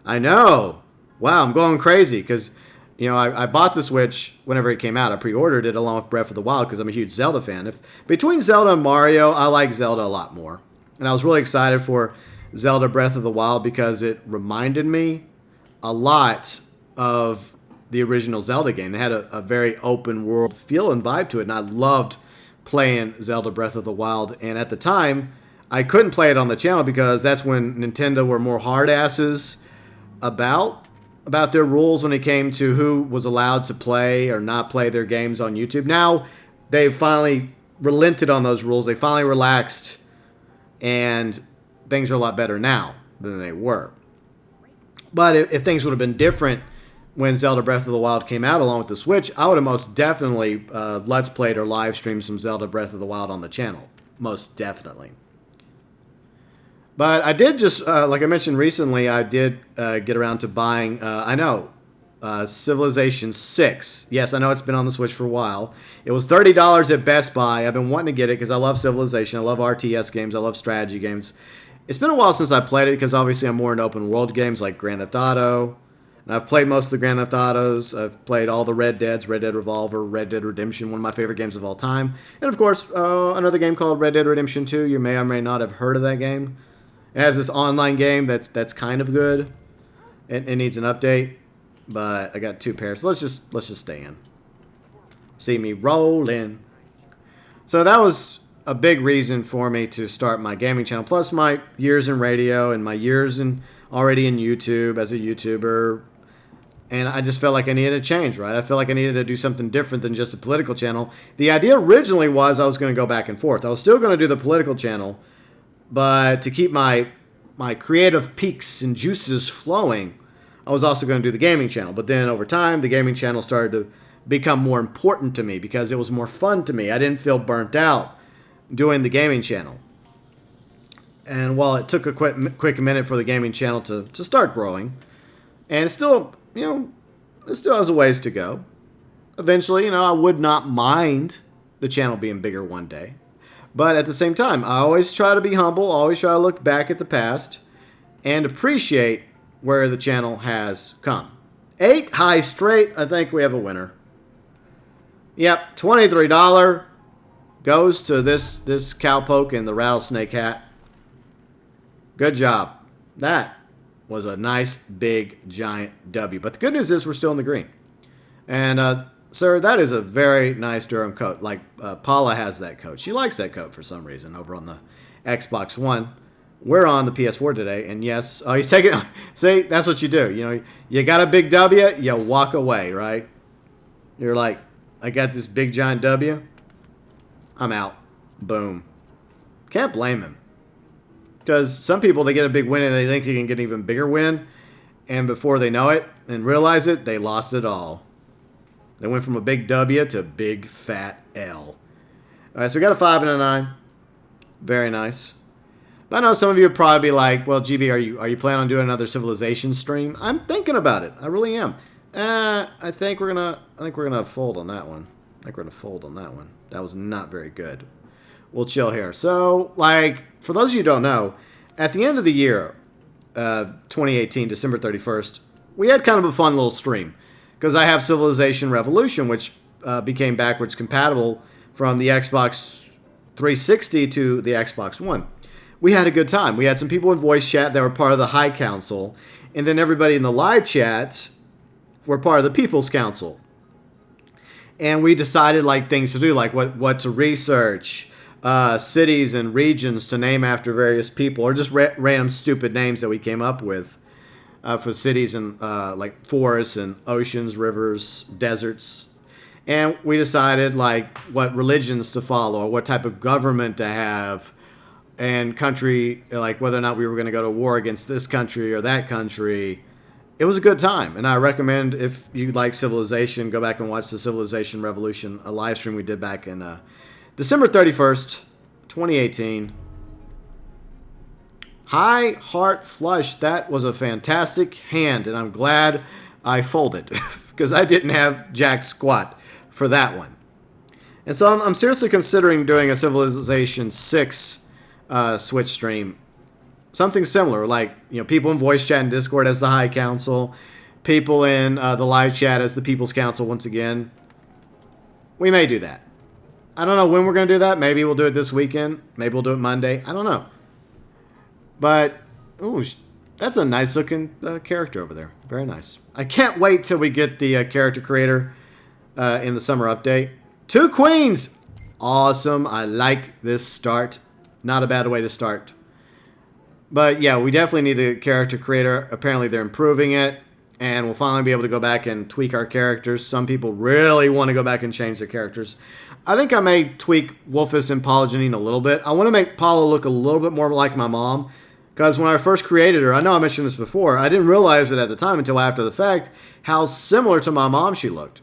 I know. Wow, I'm going crazy because, I bought the Switch whenever it came out. I pre-ordered it along with Breath of the Wild because I'm a huge Zelda fan. Between Zelda and Mario, I like Zelda a lot more. And I was really excited for Zelda Breath of the Wild because it reminded me a lot of the original Zelda game. It had a very open world feel and vibe to it, and I loved playing Zelda Breath of the Wild. And at the time, I couldn't play it on the channel because that's when Nintendo were more hard asses about their rules when it came to who was allowed to play or not play their games on YouTube. Now they've finally relented on those rules. They finally relaxed, and things are a lot better now than they were. But if things would have been different when Zelda Breath of the Wild came out along with the Switch, I would have most definitely Let's Played or live streamed some Zelda Breath of the Wild on the channel. Most definitely. But I did just, like I mentioned recently, I did get around to buying, Civilization 6. Yes, I know it's been on the Switch for a while. It was $30 at Best Buy. I've been wanting to get it because I love Civilization. I love RTS games. I love strategy games. It's been a while since I played it because obviously I'm more into open world games like Grand Theft Auto. And I've played most of the Grand Theft Autos. I've played all the Red Deads, Red Dead Revolver, Red Dead Redemption, one of my favorite games of all time. And of course, another game called Red Dead Redemption 2. You may or may not have heard of that game. It has this online game that's kind of good. It needs an update, but I got 2 pairs. So let's just stay in. See me rolling. So that was a big reason for me to start my gaming channel. Plus my years in radio and my years already in YouTube as a YouTuber. And I just felt like I needed a change, right? I felt like I needed to do something different than just a political channel. The idea originally was I was going to go back and forth. I was still going to do the political channel, but to keep my creative peaks and juices flowing, I was also going to do the gaming channel. But then over time, the gaming channel started to become more important to me because it was more fun to me. I didn't feel burnt out doing the gaming channel. And while it took a quick minute for the gaming channel to start growing, and it still has a ways to go. Eventually, I would not mind the channel being bigger one day. But at the same time, I always try to be humble, always try to look back at the past and appreciate where the channel has come. 8 high straight, I think we have a winner. Yep, $23 goes to this cowpoke and the rattlesnake hat. Good job. That was a nice, big, giant W. But the good news is we're still in the green. And, sir, that is a very nice Durham coat. Like, Paula has that coat. She likes that coat for some reason over on the Xbox One. We're on the PS4 today, and yes, oh, he's taking. See, that's what you do. You know, you got a big W, you walk away, right? You're like, I got this big giant W. I'm out. Boom. Can't blame him. Because some people, they get a big win and they think they can get an even bigger win, and before they know it and realize it, they lost it all. They went from a big W to a big fat L. All right, so we got a 5 and a 9. Very nice. I know some of you would probably be like, well, GB, are you planning on doing another Civilization stream? I'm thinking about it. I really am. I think we're gonna fold on that one. That was not very good. We'll chill here. So, like, for those of you who don't know, at the end of the year, 2018, December 31st, we had kind of a fun little stream. Because I have Civilization Revolution, which became backwards compatible from the Xbox 360 to the Xbox One. We had a good time. We had some people in voice chat that were part of the High Council, and then everybody in the live chats were part of the People's Council. And we decided like things to do, like what to research, cities and regions to name after various people, or just random stupid names that we came up with for cities and like forests and oceans, rivers, deserts. And we decided like what religions to follow, or what type of government to have, and country, like whether or not we were going to go to war against this country or that country. It was a good time, and I recommend if you like Civilization, go back and watch the Civilization Revolution, a live stream we did back in December 31st, 2018. High Heart Flush, that was a fantastic hand, and I'm glad I folded, because I didn't have jack squat for that one. And so I'm seriously considering doing a Civilization 6 Switch stream. Something similar, like, you know, people in voice chat and Discord as the High Council, people in the live chat as the People's Council once again. We may do that. I don't know when we're going to do that. Maybe we'll do it this weekend. Maybe we'll do it Monday. I don't know. But, ooh, that's a nice looking character over there. Very nice. I can't wait till we get the character creator in the summer update. 2 queens! Awesome. I like this start. Not a bad way to start. But yeah, we definitely need the character creator. Apparently they're improving it, and we'll finally be able to go back and tweak our characters. Some people really want to go back and change their characters. I think I may tweak Wolfus and Paula Janine a little bit. I want to make Paula look a little bit more like my mom, because when I first created her, I know I mentioned this before, I didn't realize it at the time until after the fact, how similar to my mom she looked.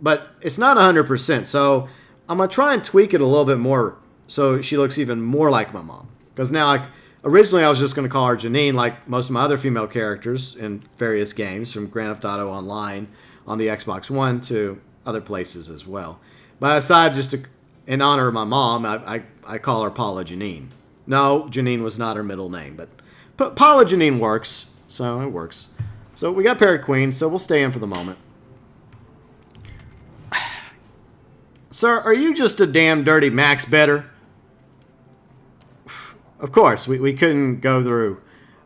But it's not 100%, so I'm going to try and tweak it a little bit more so she looks even more like my mom. Because now, originally I was just going to call her Janine, like most of my other female characters in various games, from Grand Theft Auto Online on the Xbox One to other places as well. But I decided just to, in honor of my mom, I call her Paula Janine. No, Janine was not her middle name, but Paula Janine works, so it works. So we got Parrot Queen, so we'll stay in for the moment. Sir, are you just a damn dirty max better? Of course, we couldn't go through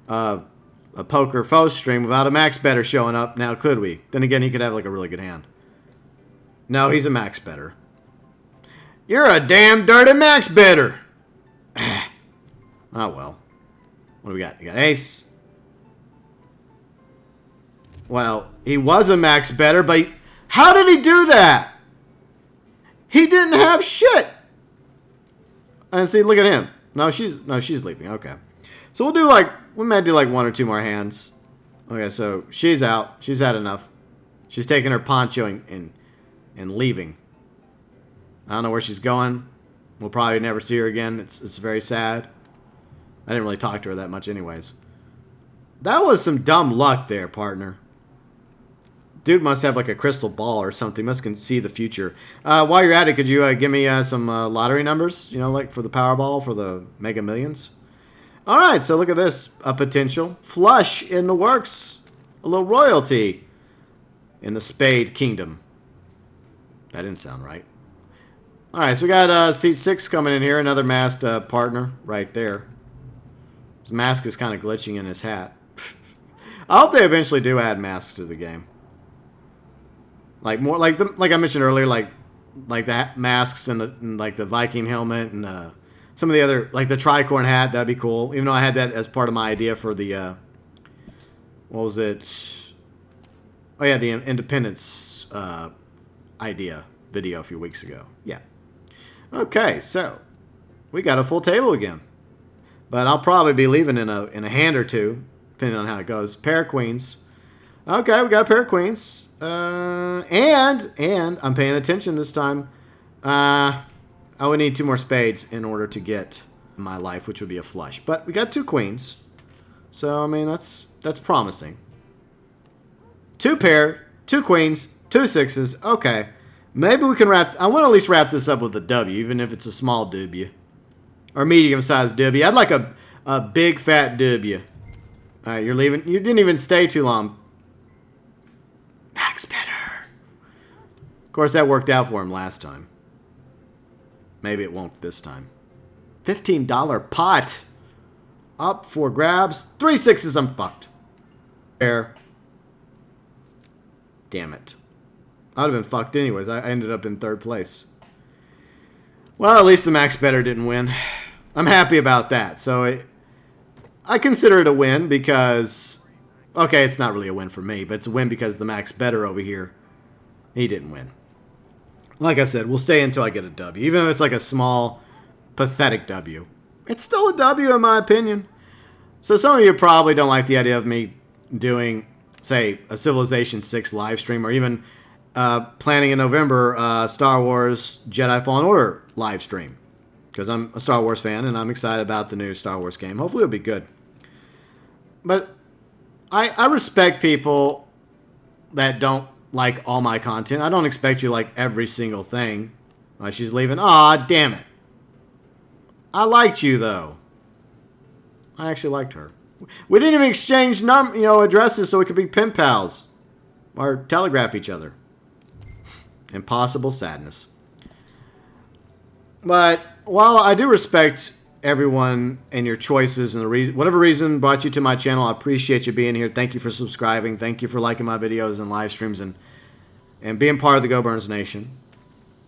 a poker foe stream without a max better showing up, now could we? Then again, he could have like a really good hand. No, he's a max better. You're a damn dirty max better. Oh, well. What do we got? You got ace. Well, he was a max better, but how did he do that? He didn't have shit. And see, look at him. No, she's leaving. Okay. So we may do like 1 or 2 more hands. Okay, so she's out. She's had enough. She's taking her poncho and leaving. I don't know where she's going. We'll probably never see her again. It's very sad. I didn't really talk to her that much anyways. That was some dumb luck there, partner. Dude must have like a crystal ball or something. Must can see the future. While you're at it, could you give me some lottery numbers? You know, like for the Powerball, for the Mega Millions? All right, so look at this. A potential flush in the works. A little royalty in the Spade Kingdom. That didn't sound right. All right, so we got seat 6 coming in here. Another masked partner right there. His mask is kind of glitching in his hat. I hope they eventually do add masks to the game. Like more like I mentioned earlier, like the masks and like the Viking helmet and some of the other, like the tricorn hat. That'd be cool. Even though I had that as part of my idea for the what was it? Oh yeah, the Independence idea video a few weeks ago. Yeah. Okay, so we got a full table again, but I'll probably be leaving in a hand or two, depending on how it goes. Pair of queens. Okay, we got a pair of queens. And I'm paying attention this time. I would need 2 more spades in order to get my life, which would be a flush. But we got 2 queens. So, I mean, that's promising. 2 pair, 2 queens, 2 sixes. Okay. Maybe we can I want to at least wrap this up with a W, even if it's a small W. Or medium-sized W. I'd like a big, fat W. All right, you're leaving. You didn't even stay too long. Max better. Of course, that worked out for him last time. Maybe it won't this time. $15 pot. Up for grabs. 3 sixes, I'm fucked. Fair. Damn it. I'd have been fucked anyways. I ended up in 3rd place. Well, at least the max better didn't win. I'm happy about that. So I consider it a win because... Okay, it's not really a win for me, but it's a win because the max better over here, he didn't win. Like I said, we'll stay until I get a W. Even if it's like a small, pathetic W. It's still a W in my opinion. So some of you probably don't like the idea of me doing, say, a Civilization 6 live stream, or even planning in November Star Wars Jedi Fallen Order live stream. Because I'm a Star Wars fan, and I'm excited about the new Star Wars game. Hopefully it'll be good. But... I respect people that don't like all my content. I don't expect you to like every single thing. She's leaving. Aw, damn it. I liked you, though. I actually liked her. We didn't even exchange addresses so we could be pen pals. Or telegraph each other. Impossible sadness. But while I do respect everyone and your choices and the reason, whatever reason brought you to my channel, I appreciate you being here. Thank you for subscribing. Thank you for liking my videos and live streams and being part of the GeauxBurns Nation.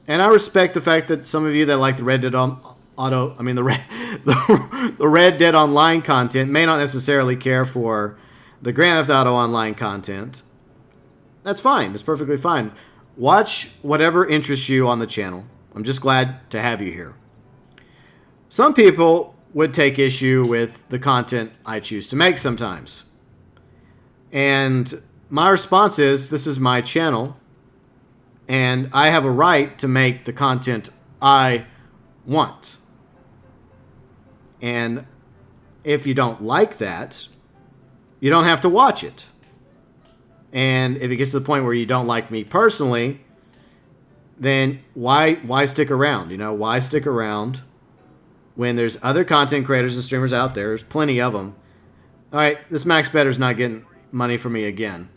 And I respect the fact that some of you that like the Red Dead the Red Dead Online content may not necessarily care for the Grand Theft Auto Online content. That's fine. It's perfectly fine. Watch whatever interests you on the channel. I'm just glad to have you here. Some people would take issue with the content I choose to make sometimes. And my response is, this is my channel, and I have a right to make the content I want. And if you don't like that, you don't have to watch it. And if it gets to the point where you don't like me personally, then why stick around? Why stick around when there's other content creators and streamers out there? There's plenty of them. All right, this max better's not getting money from me again.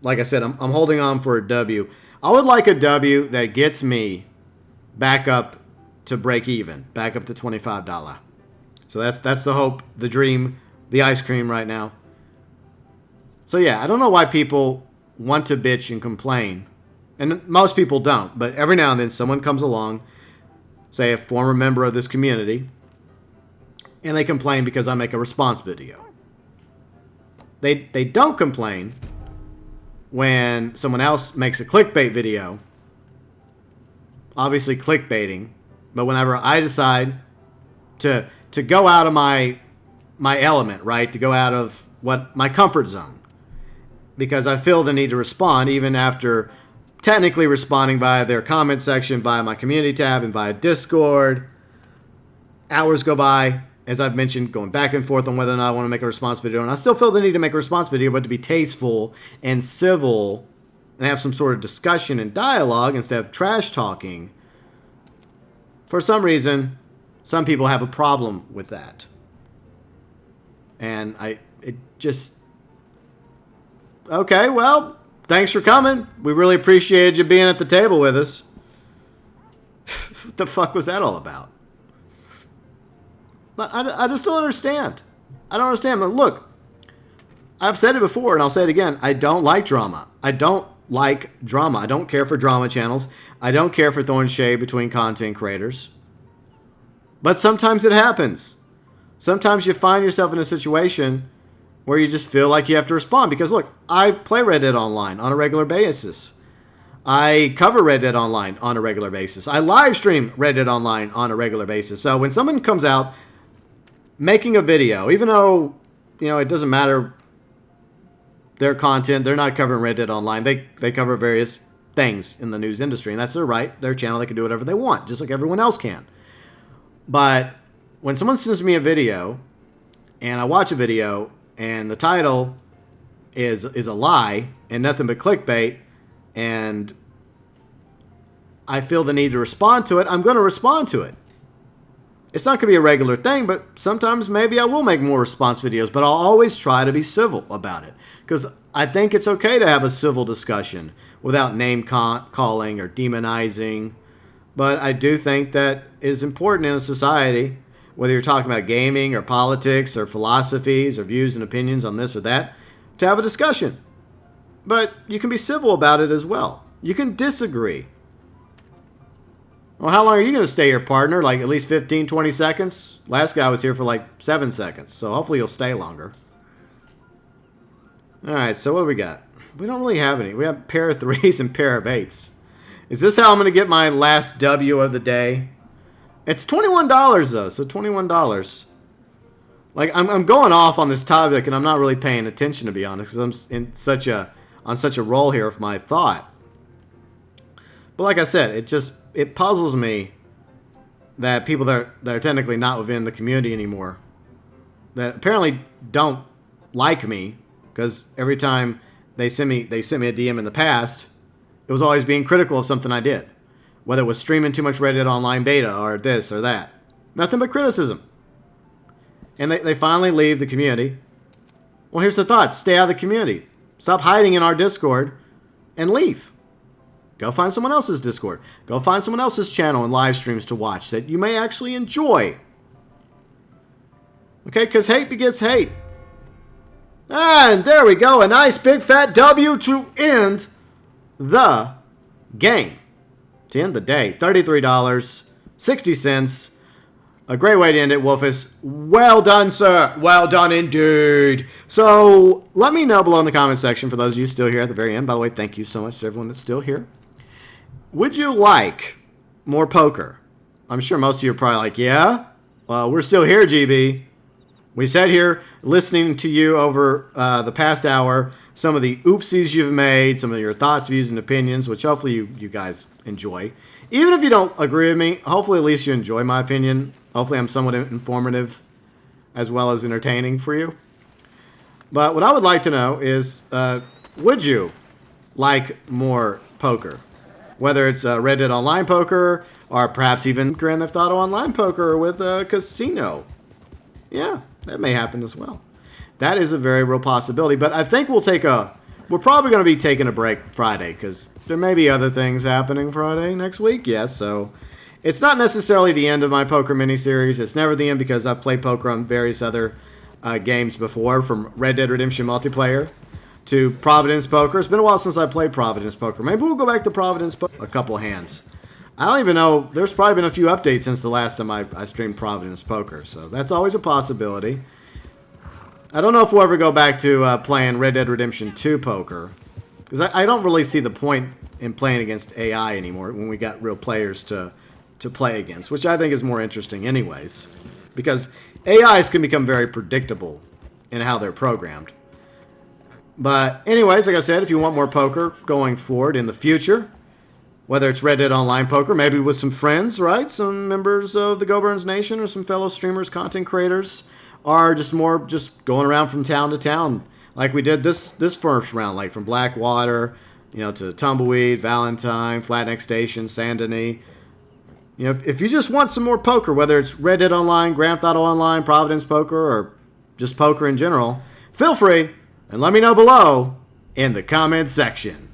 Like I said, I'm holding on for a W. I would like a W that gets me back up to break even, back up to $25. So that's the hope, the dream, the ice cream right now. So yeah, I don't know why people want to bitch and complain. And most people don't, but every now and then someone comes along, say a former member of this community, and they complain because I make a response video. They don't complain when someone else makes a clickbait video, obviously clickbaiting, but whenever I decide to go out of my element, right, to go out of my comfort zone, because I feel the need to respond even after technically responding via their comment section, via my community tab, and via Discord. Hours go by, as I've mentioned, going back and forth on whether or not I want to make a response video. And I still feel the need to make a response video, but to be tasteful and civil and have some sort of discussion and dialogue instead of trash talking. For some reason, some people have a problem with that. And okay, well, thanks for coming. We really appreciated you being at the table with us. What the fuck was that all about? But I just don't understand. I don't understand. But look, I've said it before and I'll say it again. I don't like drama. I don't like drama. I don't care for drama channels. I don't care for throwing shade between content creators. But sometimes it happens. Sometimes you find yourself in a situation where you just feel like you have to respond. Because look, I play Red Dead Online on a regular basis. I cover Red Dead Online on a regular basis. I live stream Red Dead Online on a regular basis. So when someone comes out making a video, even though, it doesn't matter their content, they're not covering Red Dead Online. They cover various things in the news industry, and that's their right, their channel. They can do whatever they want, just like everyone else can. But when someone sends me a video, and I watch a video, and the title is a lie and nothing but clickbait, and I feel the need to respond to it, I'm going to respond to it. It's not going to be a regular thing, but sometimes maybe I will make more response videos, but I'll always try to be civil about it, because I think it's okay to have a civil discussion without name calling or demonizing. But I do think that is important in a society, whether you're talking about gaming or politics or philosophies or views and opinions on this or that, to have a discussion. But you can be civil about it as well. You can disagree. Well, how long are you going to stay here, partner? Like at least 15, 20 seconds? Last guy was here for like 7 seconds, so hopefully you'll stay longer. Alright, so what do we got? We don't really have any. We have pair of 3s and pair of 8s. Is this how I'm going to get my last W of the day? It's $21 though, so $21. Like I'm going off on this topic and I'm not really paying attention, to be honest, because I'm on such a roll here with my thought. But like I said, it puzzles me that people that are technically not within the community anymore, that apparently don't like me, because every time they sent me a DM in the past, it was always being critical of something I did. Whether it was streaming too much Red Dead Online beta or this or that. Nothing but criticism. And they finally leave the community. Well, here's the thought. Stay out of the community. Stop hiding in our Discord and leave. Go find someone else's Discord. Go find someone else's channel and live streams to watch that you may actually enjoy. Okay, because hate begets hate. And there we go. A nice big fat W to end the game. To end the day. $33.60. A great way to end it, Wolfus. Well done, sir. Well done indeed. So let me know below in the comment section, for those of you still here at the very end. By the way, thank you so much to everyone that's still here. Would you like more poker? I'm sure most of you are probably like, yeah? Well, we're still here, GB. We sat here listening to you over the past hour. Some of the oopsies you've made, some of your thoughts, views, and opinions, which hopefully you guys enjoy. Even if you don't agree with me, hopefully at least you enjoy my opinion. Hopefully I'm somewhat informative as well as entertaining for you. But what I would like to know is, would you like more poker? Whether it's Red Dead Online poker, or perhaps even Grand Theft Auto Online poker with a casino. Yeah, that may happen as well. That is a very real possibility. But I think we're probably going to be taking a break Friday, because there may be other things happening Friday next week. Yes, so it's not necessarily the end of my poker miniseries. It's never the end, because I've played poker on various other games before, from Red Dead Redemption multiplayer to Providence Poker. It's been a while since I played Providence Poker. Maybe we'll go back to Providence Poker a couple hands. I don't even know. There's probably been a few updates since the last time I streamed Providence Poker, so that's always a possibility. I don't know if we'll ever go back to playing Red Dead Redemption 2 poker, because I don't really see the point in playing against AI anymore when we got real players to play against, which I think is more interesting anyways, because AIs can become very predictable in how they're programmed. But anyways, like I said, if you want more poker going forward in the future, whether it's Red Dead Online poker, maybe with some friends, right? Some members of the GeauxBurns Nation, or some fellow streamers, content creators, or just going around from town to town, like we did this first round, like from Blackwater, to Tumbleweed, Valentine, Flatneck Station, Saint Denis. If you just want some more poker, whether it's Red Dead Online, Grand Theft Auto Online, Providence Poker, or just poker in general, feel free and let me know below in the comments section.